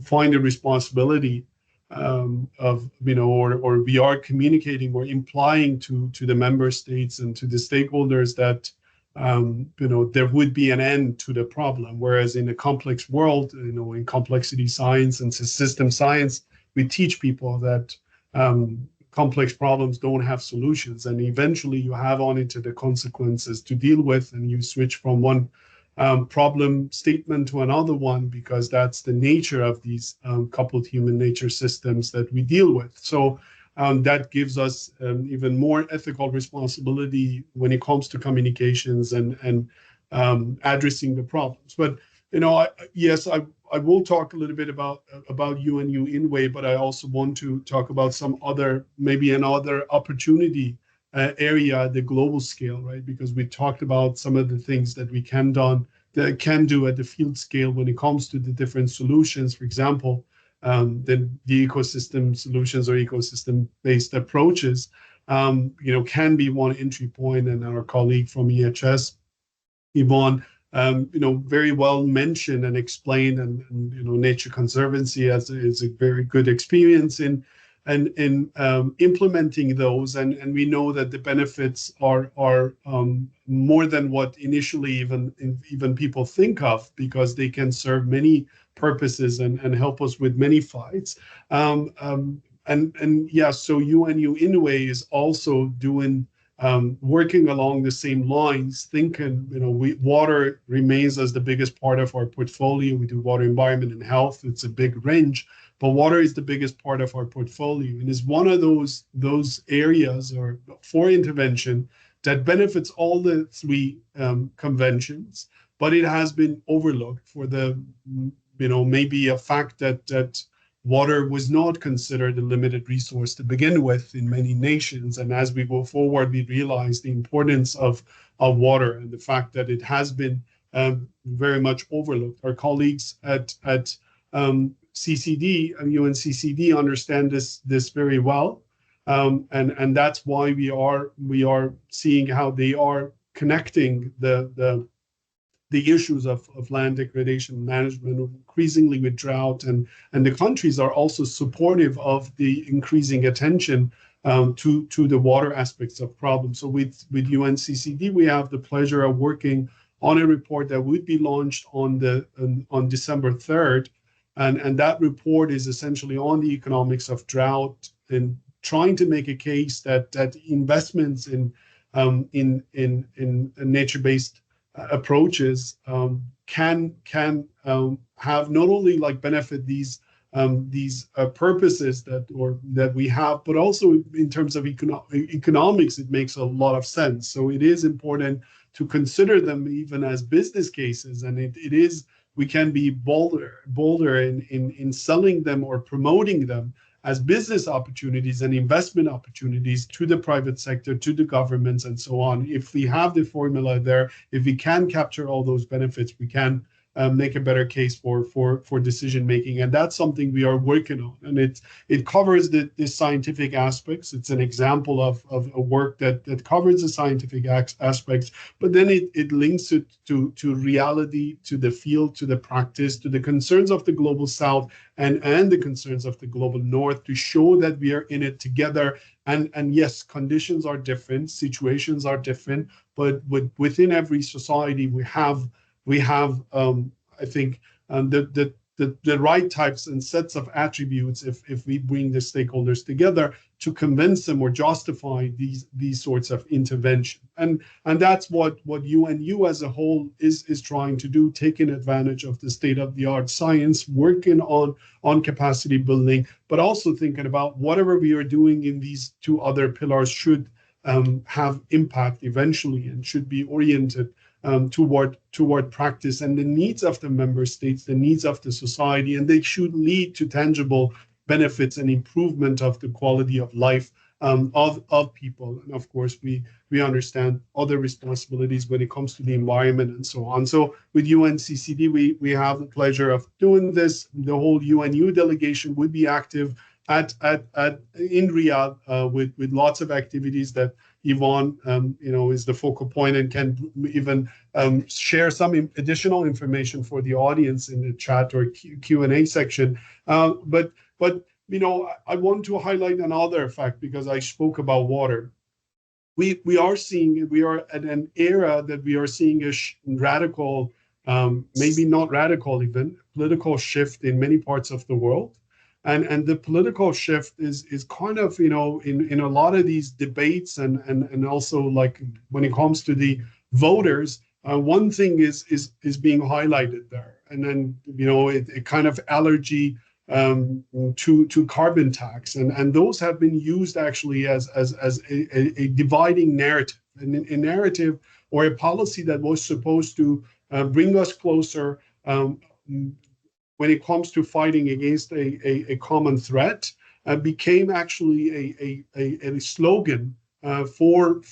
find a responsibility of, or we are communicating or implying to the member states and to the stakeholders that there would be an end to the problem. Whereas in a complex world, in complexity science and system science, we teach people that complex problems don't have solutions, and eventually you have on into the consequences to deal with, and you switch from one problem statement to another one, because that's the nature of these coupled human nature systems that we deal with. So that gives us even more ethical responsibility when it comes to communications and addressing the problems. But yes, I will talk a little bit about UNU-INWEH, but I also want to talk about some other, maybe another opportunity area at the global scale, right? Because we talked about some of the things that we can do at the field scale when it comes to the different solutions. For example, the ecosystem solutions or ecosystem-based approaches, can be one entry point. And our colleague from EHS, Yvonne, very well mentioned and explained, and Nature Conservancy is a very good experience in implementing those, and we know that the benefits are more than what initially even people think of, because they can serve many purposes and help us with many fights. And yeah, so UNU-INWEH is also doing working along the same lines, thinking, water remains as the biggest part of our portfolio. We do water, environment, and health. It's a big range, but water is the biggest part of our portfolio, and is one of those areas or for intervention that benefits all the three conventions, but it has been overlooked for the, maybe a fact that water was not considered a limited resource to begin with in many nations. And as we go forward, we realize the importance of water and the fact that it has been very much overlooked. Our colleagues at CCD and UNCCD understand this very well. And that's why we are seeing how they are connecting the issues of land degradation management increasingly with drought, and the countries are also supportive of the increasing attention to the water aspects of problems. So with UNCCD, we have the pleasure of working on a report that would be launched on December 3rd, and that report is essentially on the economics of drought and trying to make a case that investments in nature-based approaches can have not only like benefit these purposes that we have, but also in terms of economics, it makes a lot of sense. So it is important to consider them even as business cases, and we can be bolder in selling them or promoting them as business opportunities and investment opportunities to the private sector, to the governments, and so on. If we have the formula there, if we can capture all those benefits, we can make a better case for decision making, and that's something we are working on. And it covers the scientific aspects. It's an example of a work that covers the scientific aspects, but then it links it to reality, to the field, to the practice, to the concerns of the global South and the concerns of the global North, to show that we are in it together. And yes, conditions are different, situations are different, but within every society we have I think the right types and sets of attributes if we bring the stakeholders together to convince them or justify these sorts of intervention. And that's what UNU as a whole is trying to do, taking advantage of the state-of-the-art science, working on capacity building, but also thinking about whatever we are doing in these two other pillars should have impact eventually and should be oriented toward practice and the needs of the member states, the needs of the society, and they should lead to tangible benefits and improvement of the quality of life of people. And of course, we understand other responsibilities when it comes to the environment and so on. So with UNCCD, we have the pleasure of doing this. The whole UNU delegation would be active in Riyadh with lots of activities that Yvonne, is the focal point and can even share some additional information for the audience in the chat or Q&A section. But I want to highlight another fact because I spoke about water. We are at an era that we are seeing a radical, maybe not radical even, political shift in many parts of the world. And the political shift is kind of, in a lot of these debates and also like when it comes to the voters, one thing is being highlighted there. And then, it kind of allergy to carbon tax. And those have been used actually as a dividing narrative, and a narrative or a policy that was supposed to bring us closer when it comes to fighting against a common threat, became actually a slogan for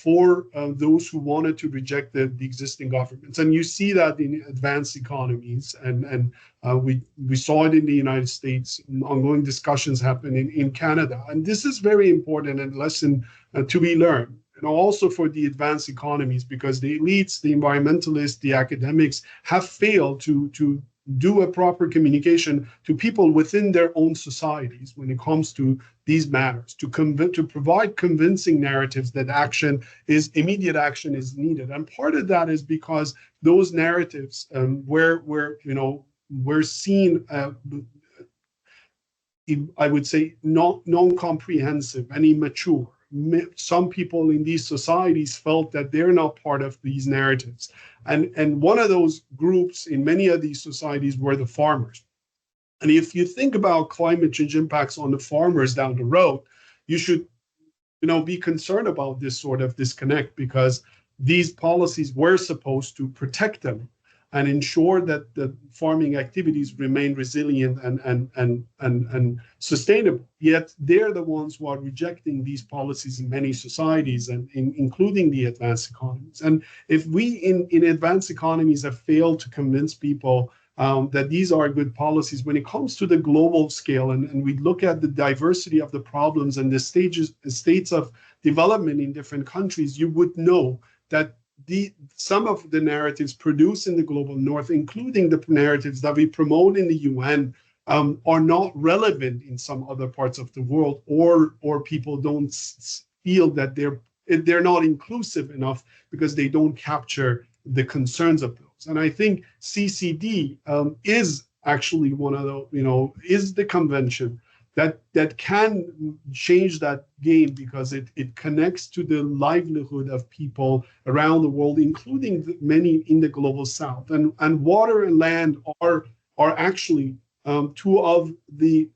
those who wanted to reject the existing governments. And you see that in advanced economies, and we saw it in the United States. Ongoing discussions happen in Canada. And this is very important and lesson to be learned. And also for the advanced economies, because the elites, the environmentalists, the academics have failed to do a proper communication to people within their own societies when it comes to these matters, to provide convincing narratives that immediate action is needed. And part of that is because those narratives were seen, I would say, non-comprehensive and immature. Some people in these societies felt that they're not part of these narratives. And one of those groups in many of these societies were the farmers. And if you think about climate change impacts on the farmers down the road, you should be concerned about this sort of disconnect, because these policies were supposed to protect them and ensure that the farming activities remain resilient and sustainable. Yet they're the ones who are rejecting these policies in many societies, and including the advanced economies. And if we in advanced economies have failed to convince people that these are good policies, when it comes to the global scale, and we look at the diversity of the problems and the states of development in different countries, you would know that some of the narratives produced in the global north, including the narratives that we promote in the UN, are not relevant in some other parts of the world, or people don't feel that they're not inclusive enough because they don't capture the concerns of those. And I think CCD is actually one of the, is the convention that can change that game, because it connects to the livelihood of people around the world, including many in the global south. And water and land are actually two of the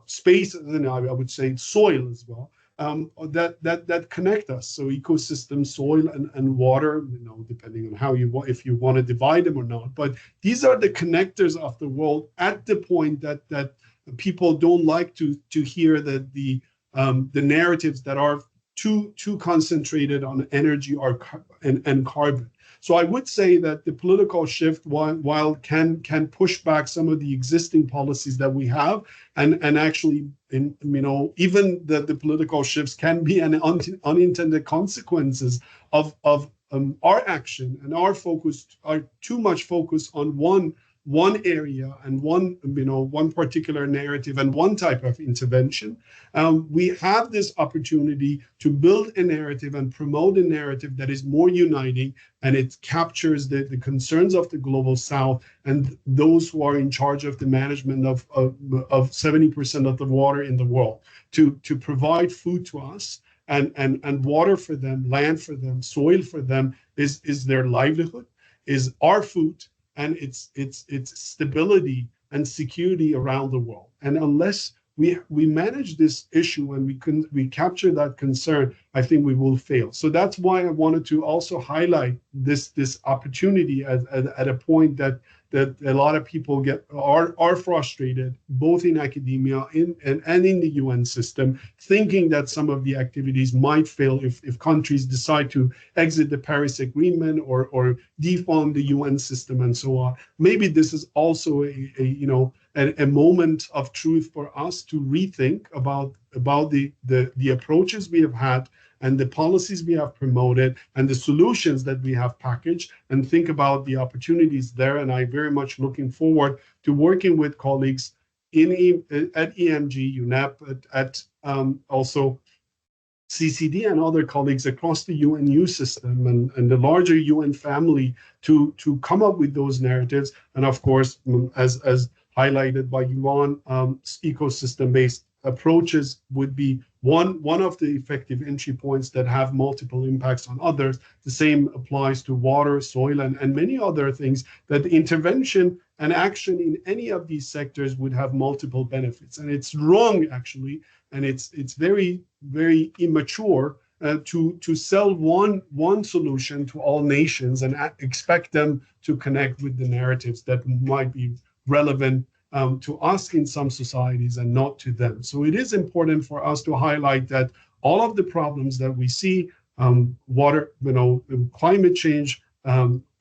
spaces, and I would say soil as well, that connect us. So ecosystem, soil, and water, depending on how if you want to divide them or not. But these are the connectors of the world, at the point that people don't like to hear that the narratives that are too concentrated on energy and carbon. So I would say that the political shift, while can push back some of the existing policies that we have, and actually, even the political shifts can be an unintended consequences of our action and our focus, are too much focus on one area and one particular narrative and one type of intervention. We have this opportunity to build a narrative and promote a narrative that is more uniting, and it captures the concerns of the global south and those who are in charge of the management of 70% of the water in the world, to provide food to us, and water for them, land for them, soil for them is their livelihood, is our food, and its stability and security around the world. And unless we manage this issue and we capture that concern, I think we will fail. So that's why I wanted to also highlight this opportunity at a point that a lot of people are frustrated, both in academia and in the UN system, thinking that some of the activities might fail if countries decide to exit the Paris Agreement or defund the UN system and so on. Maybe this is also a moment of truth for us to rethink about the approaches we have had and the policies we have promoted and the solutions that we have packaged, and think about the opportunities there. And I'm very much looking forward to working with colleagues at EMG, UNEP, at also CCD and other colleagues across the UNU system and the larger UN family to come up with those narratives. And of course, as highlighted by Yuan, ecosystem-based approaches would be one of the effective entry points that have multiple impacts on others. The same applies to water, soil, and many other things, that intervention and action in any of these sectors would have multiple benefits. And it's wrong, actually, and it's very, very immature to sell one solution to all nations and expect them to connect with the narratives that might be relevant to us in some societies and not to them. So it is important for us to highlight that all of the problems that we see, water, climate change,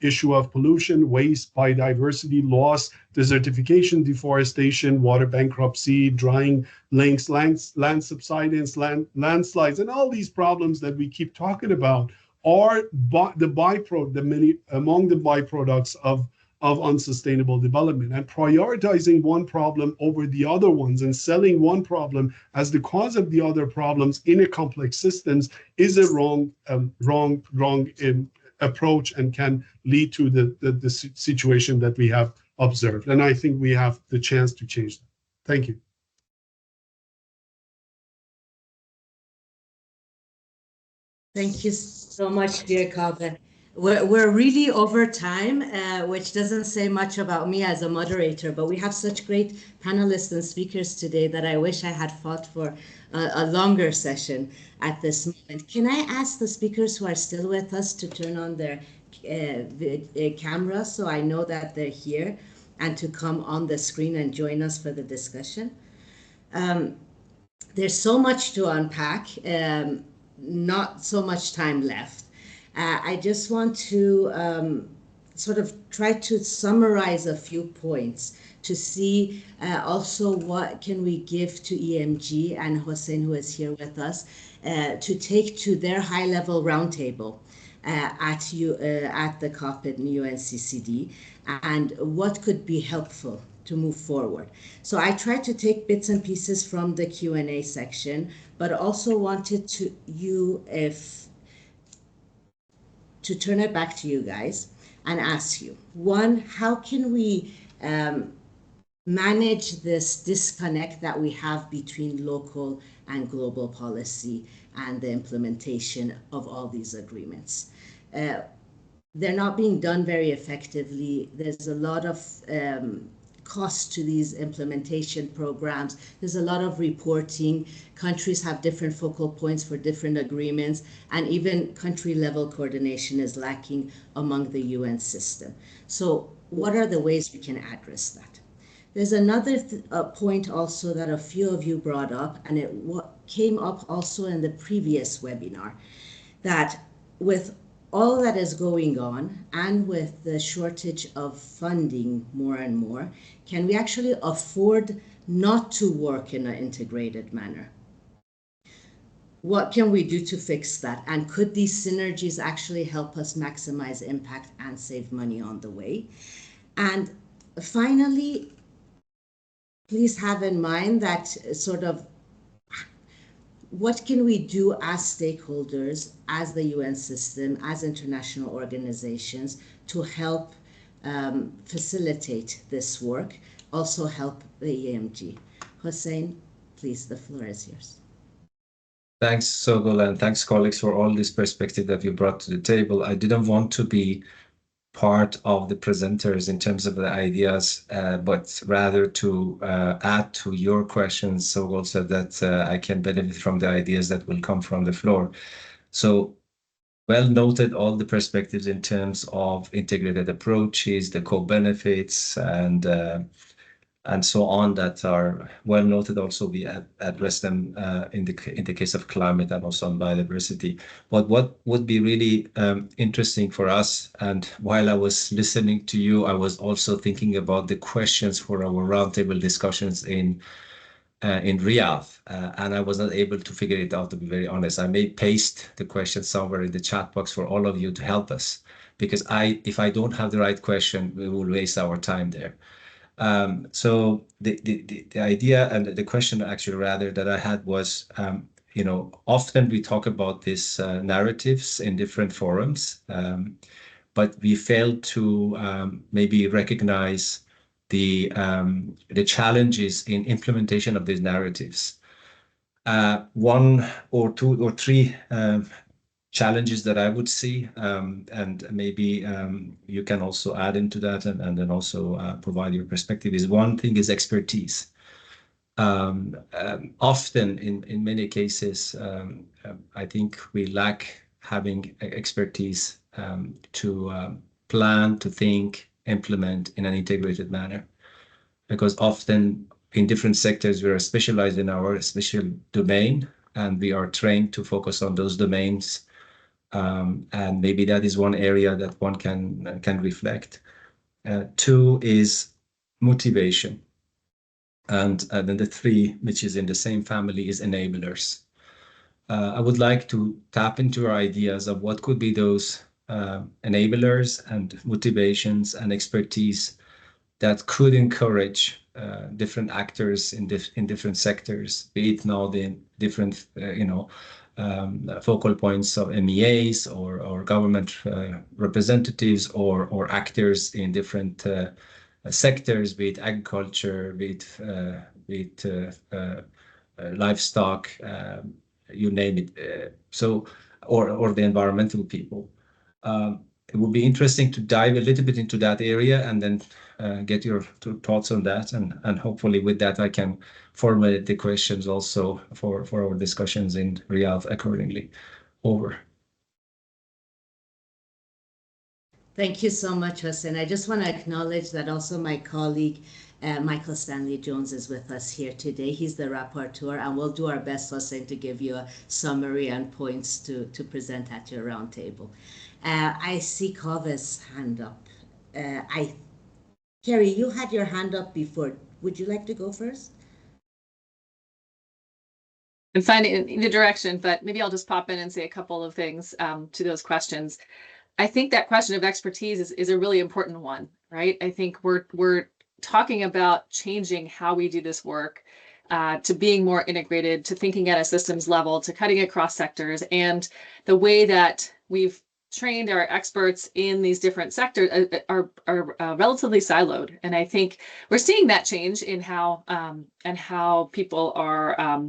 issue of pollution, waste, biodiversity loss, desertification, deforestation, water bankruptcy, drying lakes, land subsidence, landslides, and all these problems that we keep talking about are among the byproducts of unsustainable development. And prioritizing one problem over the other ones and selling one problem as the cause of the other problems in a complex systems is a wrong approach, and can lead to the situation that we have observed. And I think we have the chance to change that. Thank you. Thank you so much, dear Kaveh. We're really over time, which doesn't say much about me as a moderator, but we have such great panelists and speakers today that I wish I had fought for a longer session at this moment. Can I ask the speakers who are still with us to turn on their camera, so I know that they're here, and to come on the screen and join us for the discussion. There's so much to unpack, not so much time left. I just want to sort of try to summarize a few points to see also what can we give to EMG and Hossein, who is here with us, to take to their high-level roundtable at the COP in UNCCD, and what could be helpful to move forward. So I tried to take bits and pieces from the Q&A section, but also wanted to turn it back to you guys and ask you, one, how can we manage this disconnect that we have between local and global policy and the implementation of all these agreements? They're not being done very effectively. There's a lot of cost to these implementation programs. There's a lot of reporting. Countries have different focal points for different agreements, and even country level coordination is lacking among the UN system. So what are the ways we can address that? There's another point also that a few of you brought up, and it came up also in the previous webinar, that with all that is going on and with the shortage of funding more and more, can we actually afford not to work in an integrated manner? What can we do to fix that? And could these synergies actually help us maximize impact and save money on the way? And finally, please have in mind that sort of what can we do as stakeholders, as the UN system, as international organizations to help facilitate this work, also help the EMG? Hossein, please, the floor is yours. Thanks, Sogol, and thanks, colleagues, for all this perspective that you brought to the table. I didn't want to be part of the presenters in terms of the ideas, but rather to add to your questions, Sogol, so that I can benefit from the ideas that will come from the floor. So, well noted all the perspectives in terms of integrated approaches, the co-benefits, and so on that are well noted. Also, we address them in the case of climate and also on biodiversity. But what would be really interesting for us, and while I was listening to you, I was also thinking about the questions for our roundtable discussions in Riyadh, and I was not able to figure it out, to be very honest. I may paste the question somewhere in the chat box for all of you to help us, because if I don't have the right question, we will waste our time there. So the idea and the question actually rather that I had was, you know, often we talk about these narratives in different forums, but we fail to maybe recognize the challenges in implementation of these narratives. One or two or three challenges that I would see, and maybe you can also add into that and then also provide your perspective, is one thing is expertise. Often in many cases, I think we lack having expertise to plan, to think, implement in an integrated manner. Because often in different sectors, we are specialized in our special domain, and we are trained to focus on those domains. And maybe that is one area that one can reflect. Two is motivation. And then the three, which is in the same family, is enablers. I would like to tap into your ideas of what could be those enablers and motivations and expertise that could encourage different actors in different sectors, be it now the different, focal points of MEAs or government representatives or actors in different sectors, be it agriculture, be it livestock, you name it. Or the environmental people. It would be interesting to dive a little bit into that area and then get your thoughts on that. And hopefully with that, I can formulate the questions also for our discussions in Riyadh accordingly. Over. Thank you so much, Hussein. I just want to acknowledge that also my colleague, Michael Stanley Jones, is with us here today. He's the rapporteur, and we'll do our best, Hussein, to give you a summary and points to present at your roundtable. I see Kaveh's hand up. Kerry, you had your hand up before. Would you like to go first? I'm finding in either direction, but maybe I'll just pop in and say a couple of things to those questions. I think that question of expertise is a really important one, right? I think we're talking about changing how we do this work to being more integrated, to thinking at a systems level, to cutting across sectors, and the way that we've trained our experts in these different sectors are relatively siloed. And I think we're seeing that change in how people are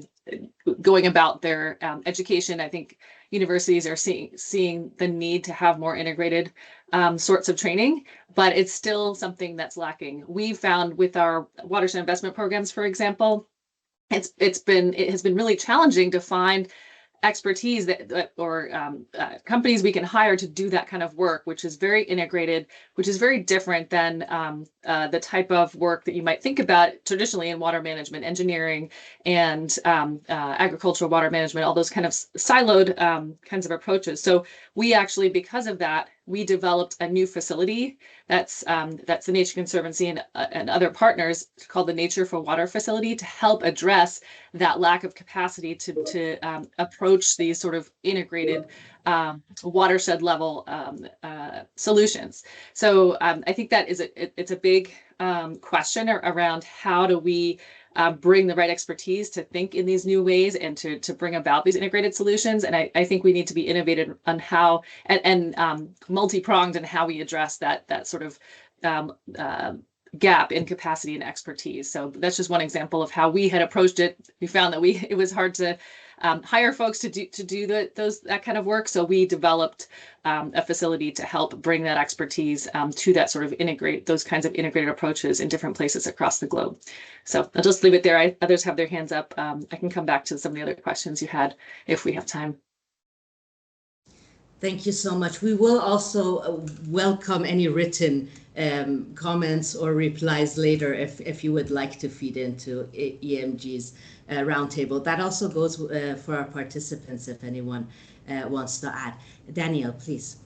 going about their education. I think universities are seeing the need to have more integrated sorts of training, but it's still something that's lacking. We found with our watershed investment programs, for example, it has been really challenging to find expertise or companies we can hire to do that kind of work, which is very integrated, which is very different than the type of work that you might think about traditionally in water management, engineering, and agricultural water management, all those kind of siloed kinds of approaches. So we actually, because of that, we developed a new facility that's the Nature Conservancy and other partners called the Nature for Water Facility to help address that lack of capacity to approach these sort of integrated watershed level solutions. So I think that it's a big question around how do we bring the right expertise to think in these new ways and to bring about these integrated solutions. And I think we need to be innovative on how and multi-pronged in how we address that sort of gap in capacity and expertise. So that's just one example of how we had approached it. We found that it was hard to hire folks to do that kind of work. So we developed a facility to help bring that expertise to that sort of those kinds of integrated approaches in different places across the globe. So I'll just leave it there. Others have their hands up. I can come back to some of the other questions you had if we have time. Thank you so much. We will also welcome any written comments or replies later if you would like to feed into EMG's roundtable. That also goes for our participants if anyone wants to add. Daniel, please.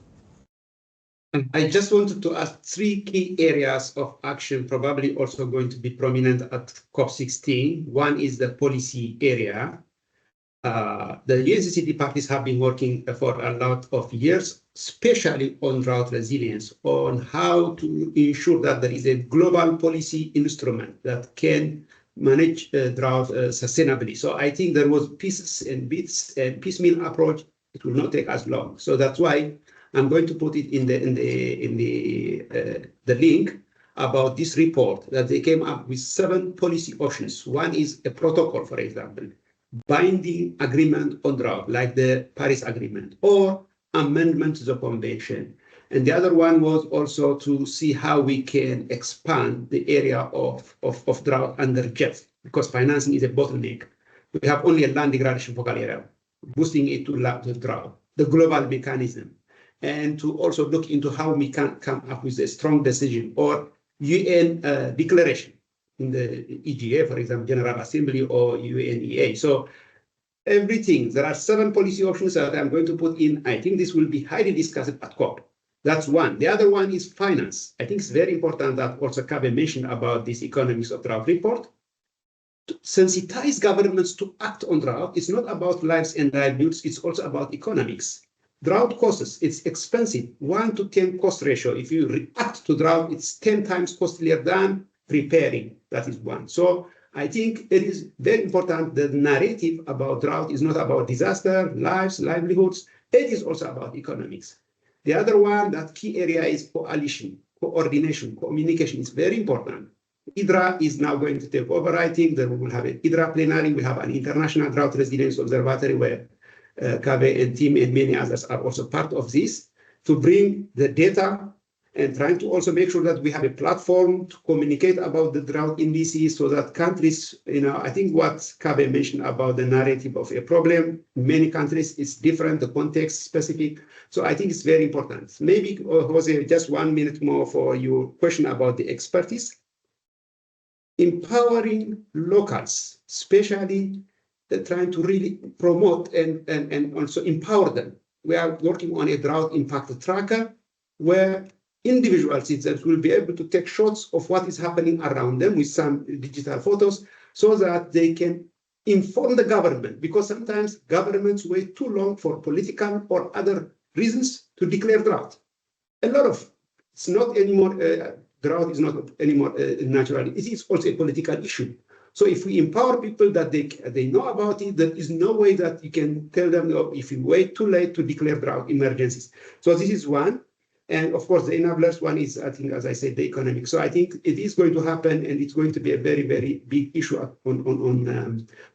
I just wanted to ask 3 key areas of action, probably also going to be prominent at COP16. One is the policy area. The UNCCD parties have been working for a lot of years, especially on drought resilience, on how to ensure that there is a global policy instrument that can manage drought sustainably. So I think there was pieces and bits and piecemeal approach. It will not take as long. So that's why I'm going to put it in the link about this report that they came up with 7 policy options. One is a protocol, for example, binding agreement on drought, like the Paris Agreement, or amendment to the convention. And the other one was also to see how we can expand the area of drought under JEF, because financing is a bottleneck. We have only a land degradation focal area, boosting it to drought, the global mechanism, and to also look into how we can come up with a strong decision or UN declaration in the EGA, for example, General Assembly or UNEA. So everything, there are 7 policy options that I'm going to put in. I think this will be highly discussed at COP. That's one. The other one is finance. I think it's very important that also Kaveh mentioned about this economics of drought report. To sensitize governments to act on drought, it's not about lives and livelihoods, it's also about economics. Drought costs, it's expensive, 1 to 10 cost ratio. If you react to drought, it's 10 times costlier than preparing. That is one. So I think it is very important that the narrative about drought is not about disaster, lives, livelihoods. It is also about economics. The other one, that key area is coalition, coordination, communication is very important. IDRA is now going to take over, I think. Then we will have an IDRA plenary. We have an international drought resilience observatory where Kaveh and team and many others are also part of this to bring the data and trying to also make sure that we have a platform to communicate about the drought indices so that countries, I think what Kabe mentioned about the narrative of a problem, in many countries is different, the context specific. So I think it's very important. Maybe, Jose, just 1 minute more for your question about the expertise. Empowering locals, especially trying to really promote and also empower them. We are working on a drought impact tracker where individual citizens will be able to take shots of what is happening around them with some digital photos so that they can inform the government, because sometimes governments wait too long for political or other reasons to declare drought. It's not anymore, drought is not anymore natural, it is also a political issue. So if we empower people that they know about it, there is no way that you can tell them, no, if you wait too late to declare drought emergencies. So this is one. And of course, the enablers one is, I think, as I said, the economic. So I think it is going to happen, and it's going to be a very, very big issue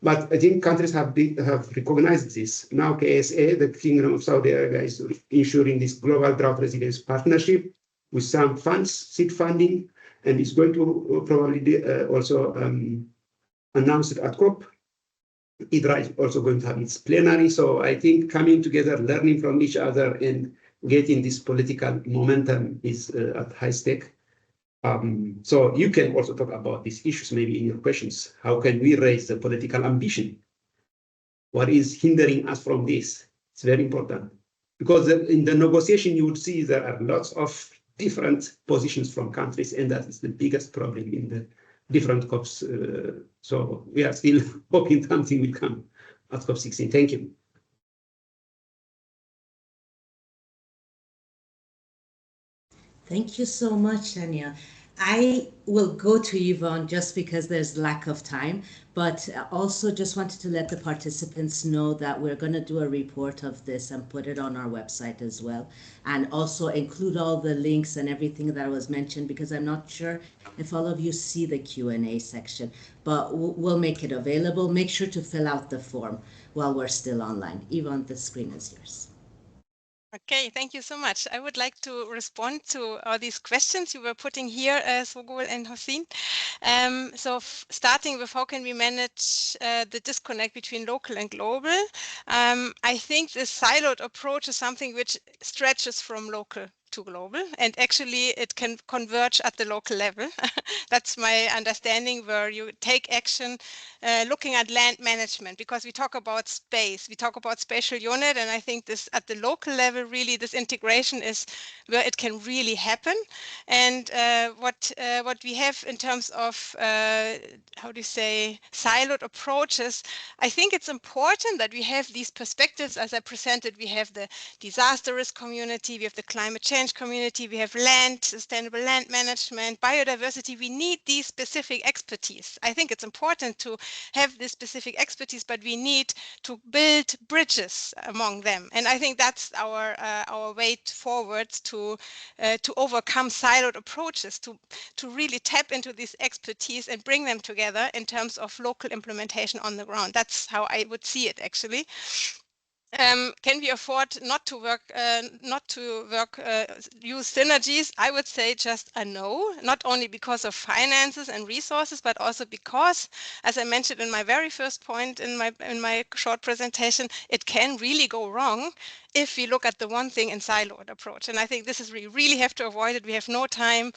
but I think countries have recognized this. Now KSA, the Kingdom of Saudi Arabia, is ensuring this global drought resilience partnership with some funds, seed funding, and it's going to probably also announce it at COP. IDRA is also going to have its plenary. So I think coming together, learning from each other, and getting this political momentum is at high stake. So you can also talk about these issues maybe in your questions. How can we raise the political ambition? What is hindering us from this? It's very important. Because in the negotiation, you would see there are lots of different positions from countries, and that is the biggest problem in the different COPs. So we are still hoping something will come at COP16. Thank you. Thank you so much, Tanya. I will go to Yvonne just because there's lack of time, but also just wanted to let the participants know that we're going to do a report of this and put it on our website as well, and also include all the links and everything that was mentioned, because I'm not sure if all of you see the Q&A section, but we'll make it available. Make sure to fill out the form while we're still online. Yvonne, the screen is yours. Okay, thank you so much. I would like to respond to all these questions you were putting here, Sogol and Hossein. So starting with how can we manage the disconnect between local and global? I think this siloed approach is something which stretches from local to global, and actually it can converge at the local level. That's my understanding, where you take action looking at land management, because we talk about space, we talk about spatial unit, and I think this at the local level, really this integration is where it can really happen. And what we have in terms of how do you say, siloed approaches, I think it's important that we have these perspectives. As I presented, we have the disaster risk community, we have the climate change community, we have land, sustainable land management, biodiversity. We need these specific expertise. I think it's important to have this specific expertise, but we need to build bridges among them. And I think that's our way forward to overcome siloed approaches, to really tap into this expertise and bring them together in terms of local implementation on the ground. That's how I would see it, actually. Can we afford not to use synergies? I would say just a no, not only because of finances and resources, but also because, as I mentioned in my very first point in my short presentation, it can really go wrong if we look at the one thing in siloed approach. And I think this is we really have to avoid it. We have no time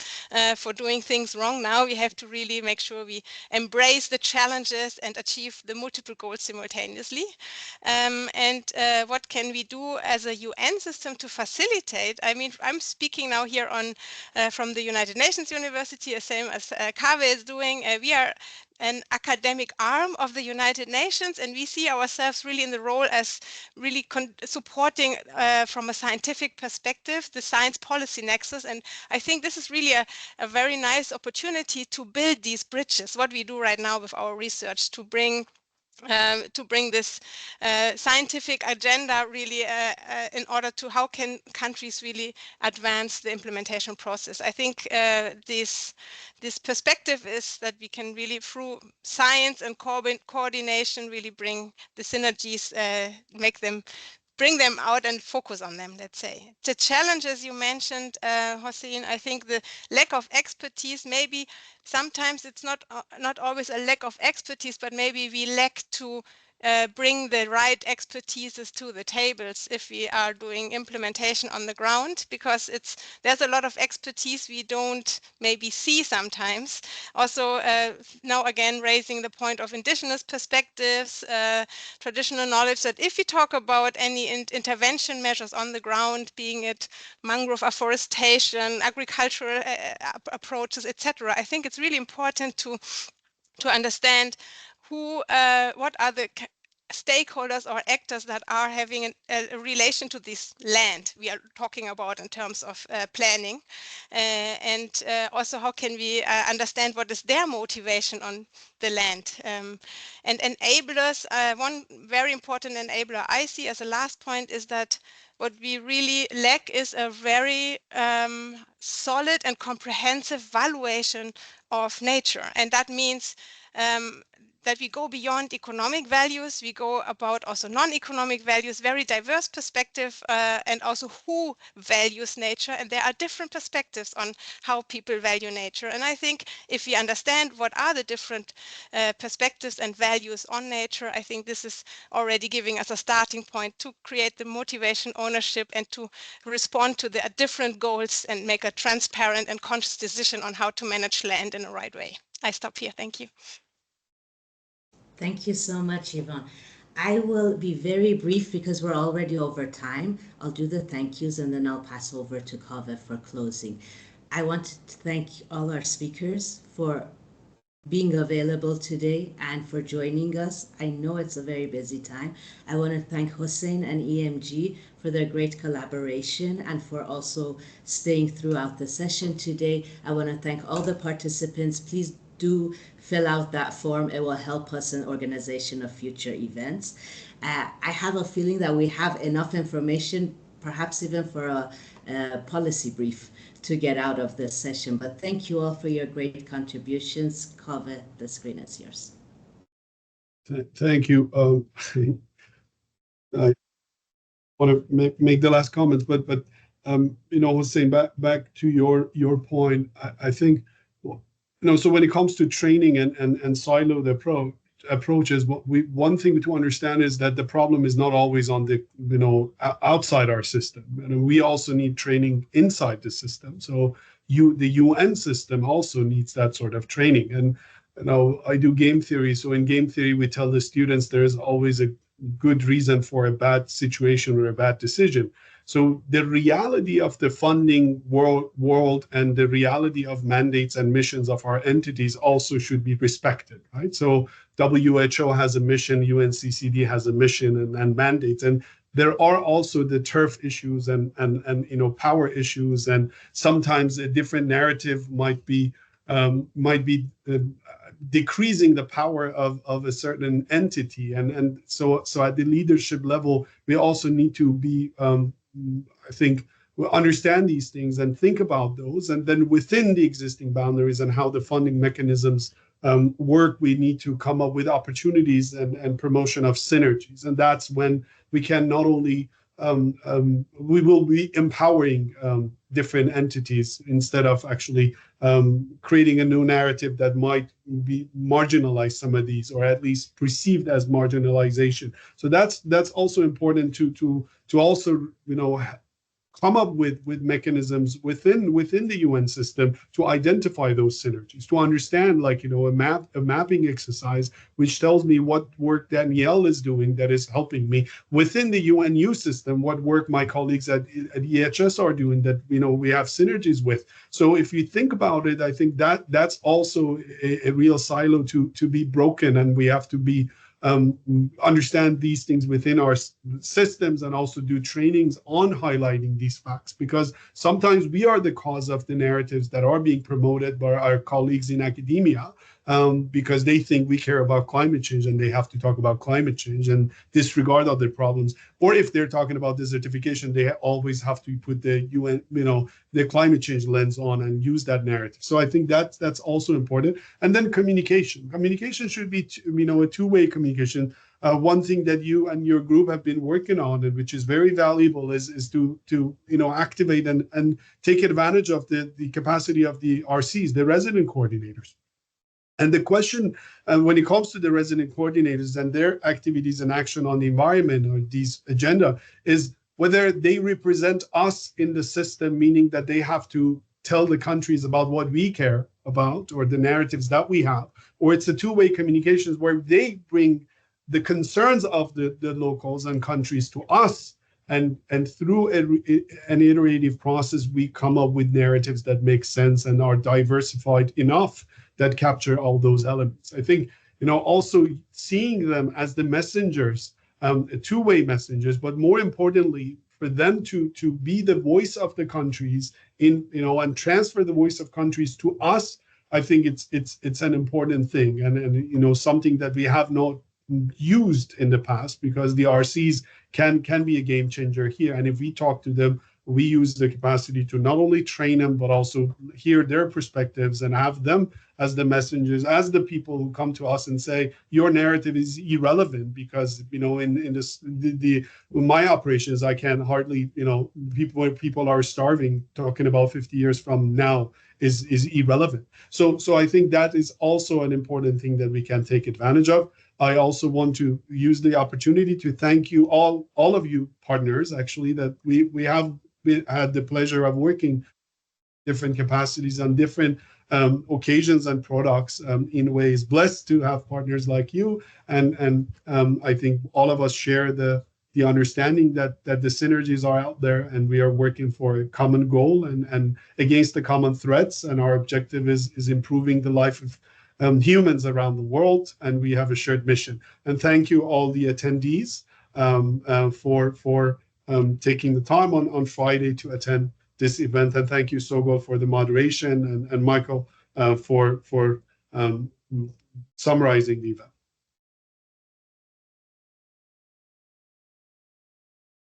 for doing things wrong now. We have to really make sure we embrace the challenges and achieve the multiple goals simultaneously. What can we do as a UN system to facilitate? I mean, I'm speaking now here on from the United Nations University, same as Kaveh is doing. We are an academic arm of the United Nations, and we see ourselves really in the role as really supporting from a scientific perspective the science policy nexus. And I think this is really a very nice opportunity to build these bridges, what we do right now with our research, to bring this scientific agenda really in order to how can countries really advance the implementation process. I think this perspective is that we can really, through science and coordination, really bring the synergies, make them bring them out and focus on them, let's say. The challenges you mentioned, Hossein, I think the lack of expertise, maybe sometimes it's not always a lack of expertise, but maybe we lack to bring the right expertises to the tables if we are doing implementation on the ground, because there's a lot of expertise we don't maybe see sometimes. Also, now again, raising the point of indigenous perspectives, traditional knowledge, that if we talk about any intervention measures on the ground, being it mangrove afforestation, agricultural approaches, etc., I think it's really important to understand what are the stakeholders or actors that are having a relation to this land we are talking about in terms of planning, and also how can we understand what is their motivation on the land, and enablers. One very important enabler I see as a last point is that what we really lack is a very solid and comprehensive valuation of nature, and that means that we go beyond economic values, we go about also non-economic values, very diverse perspective, and also who values nature. And there are different perspectives on how people value nature. And I think if we understand what are the different perspectives and values on nature, I think this is already giving us a starting point to create the motivation, ownership, and to respond to the different goals and make a transparent and conscious decision on how to manage land in the right way. I stop here. Thank you. Thank you so much, Yvonne. I will be very brief because we're already over time. I'll do the thank yous and then I'll pass over to Kaveh for closing. I want to thank all our speakers for being available today and for joining us. I know it's a very busy time. I want to thank Hossein and EMG for their great collaboration and for also staying throughout the session today. I want to thank all the participants. Please do fill out that form. It will help us in organization of future events. I have a feeling that we have enough information, perhaps even for a policy brief to get out of this session. But thank you all for your great contributions. Kaveh, the screen is yours. Thank you. I want to make the last comments, but you know, Hossein, back to your point, I think, you know, so when it comes to training and siloed approaches, one thing to understand is that the problem is not always on the, you know, outside our system. And we also need training inside the system. So the UN system also needs that sort of training. And you know, I do game theory. So in game theory, we tell the students there is always a good reason for a bad situation or a bad decision. So the reality of the funding world and the reality of mandates and missions of our entities also should be respected, right? So WHO has a mission, UNCCD has a mission and mandates, and there are also the turf issues and you know, power issues, and sometimes a different narrative might be decreasing the power of a certain entity, and so at the leadership level we also need to be I think we'll understand these things and think about those, and then within the existing boundaries and how the funding mechanisms work, we need to come up with opportunities and promotion of synergies. And that's when we can not only we will be empowering different entities instead of actually creating a new narrative that might be marginalize some of these, or at least perceived as marginalization. So that's also important to also, you know, come up with mechanisms within the UN system to identify those synergies, to understand, like, you know, a mapping exercise which tells me what work Danielle is doing that is helping me within the UNU system, what work my colleagues at EHS are doing that, you know, we have synergies with. So if you think about it, I think that's also a real silo to be broken, and we have to be understand these things within our systems and also do trainings on highlighting these facts, because sometimes we are the cause of the narratives that are being promoted by our colleagues in academia, because they think we care about climate change and they have to talk about climate change and disregard other problems. Or if they're talking about desertification, they always have to put the UN, you know, the climate change lens on and use that narrative. So I think that's also important. And then communication should be, you know, a two-way communication. one thing that you and your group have been working on, and which is very valuable, is to activate and take advantage of the capacity of the RCs, the resident coordinators. And the question when it comes to the resident coordinators and their activities and action on the environment or these agenda is whether they represent us in the system, meaning that they have to tell the countries about what we care about or the narratives that we have, or it's a two-way communications where they bring the concerns of the locals and countries to us, and through an iterative process, we come up with narratives that make sense and are diversified enough that capture all those elements. I think, also seeing them as the messengers, two-way messengers, but more importantly, for them to be the voice of the countries and transfer the voice of countries to us. I think it's an important thing and something that we have not used in the past, because the RCs can be a game changer here. And if we talk to them, we use the capacity to not only train them, but also hear their perspectives and have them as the messengers, as the people who come to us and say, your narrative is irrelevant because, in my operations, I can hardly, people are starving, talking about 50 years from now is irrelevant. So I think that is also an important thing that we can take advantage of. I also want to use the opportunity to thank you all of you partners, actually, that we have had the pleasure of working different capacities on different occasions and products in ways. Blessed to have partners like you, and I think all of us share the understanding that the synergies are out there, and we are working for a common goal and against the common threats. And our objective is improving the life of humans around the world, and we have a shared mission. And thank you all the attendees for taking the time on Friday to attend this event. And thank you, Sogol, for the moderation, and Michael for summarizing the event.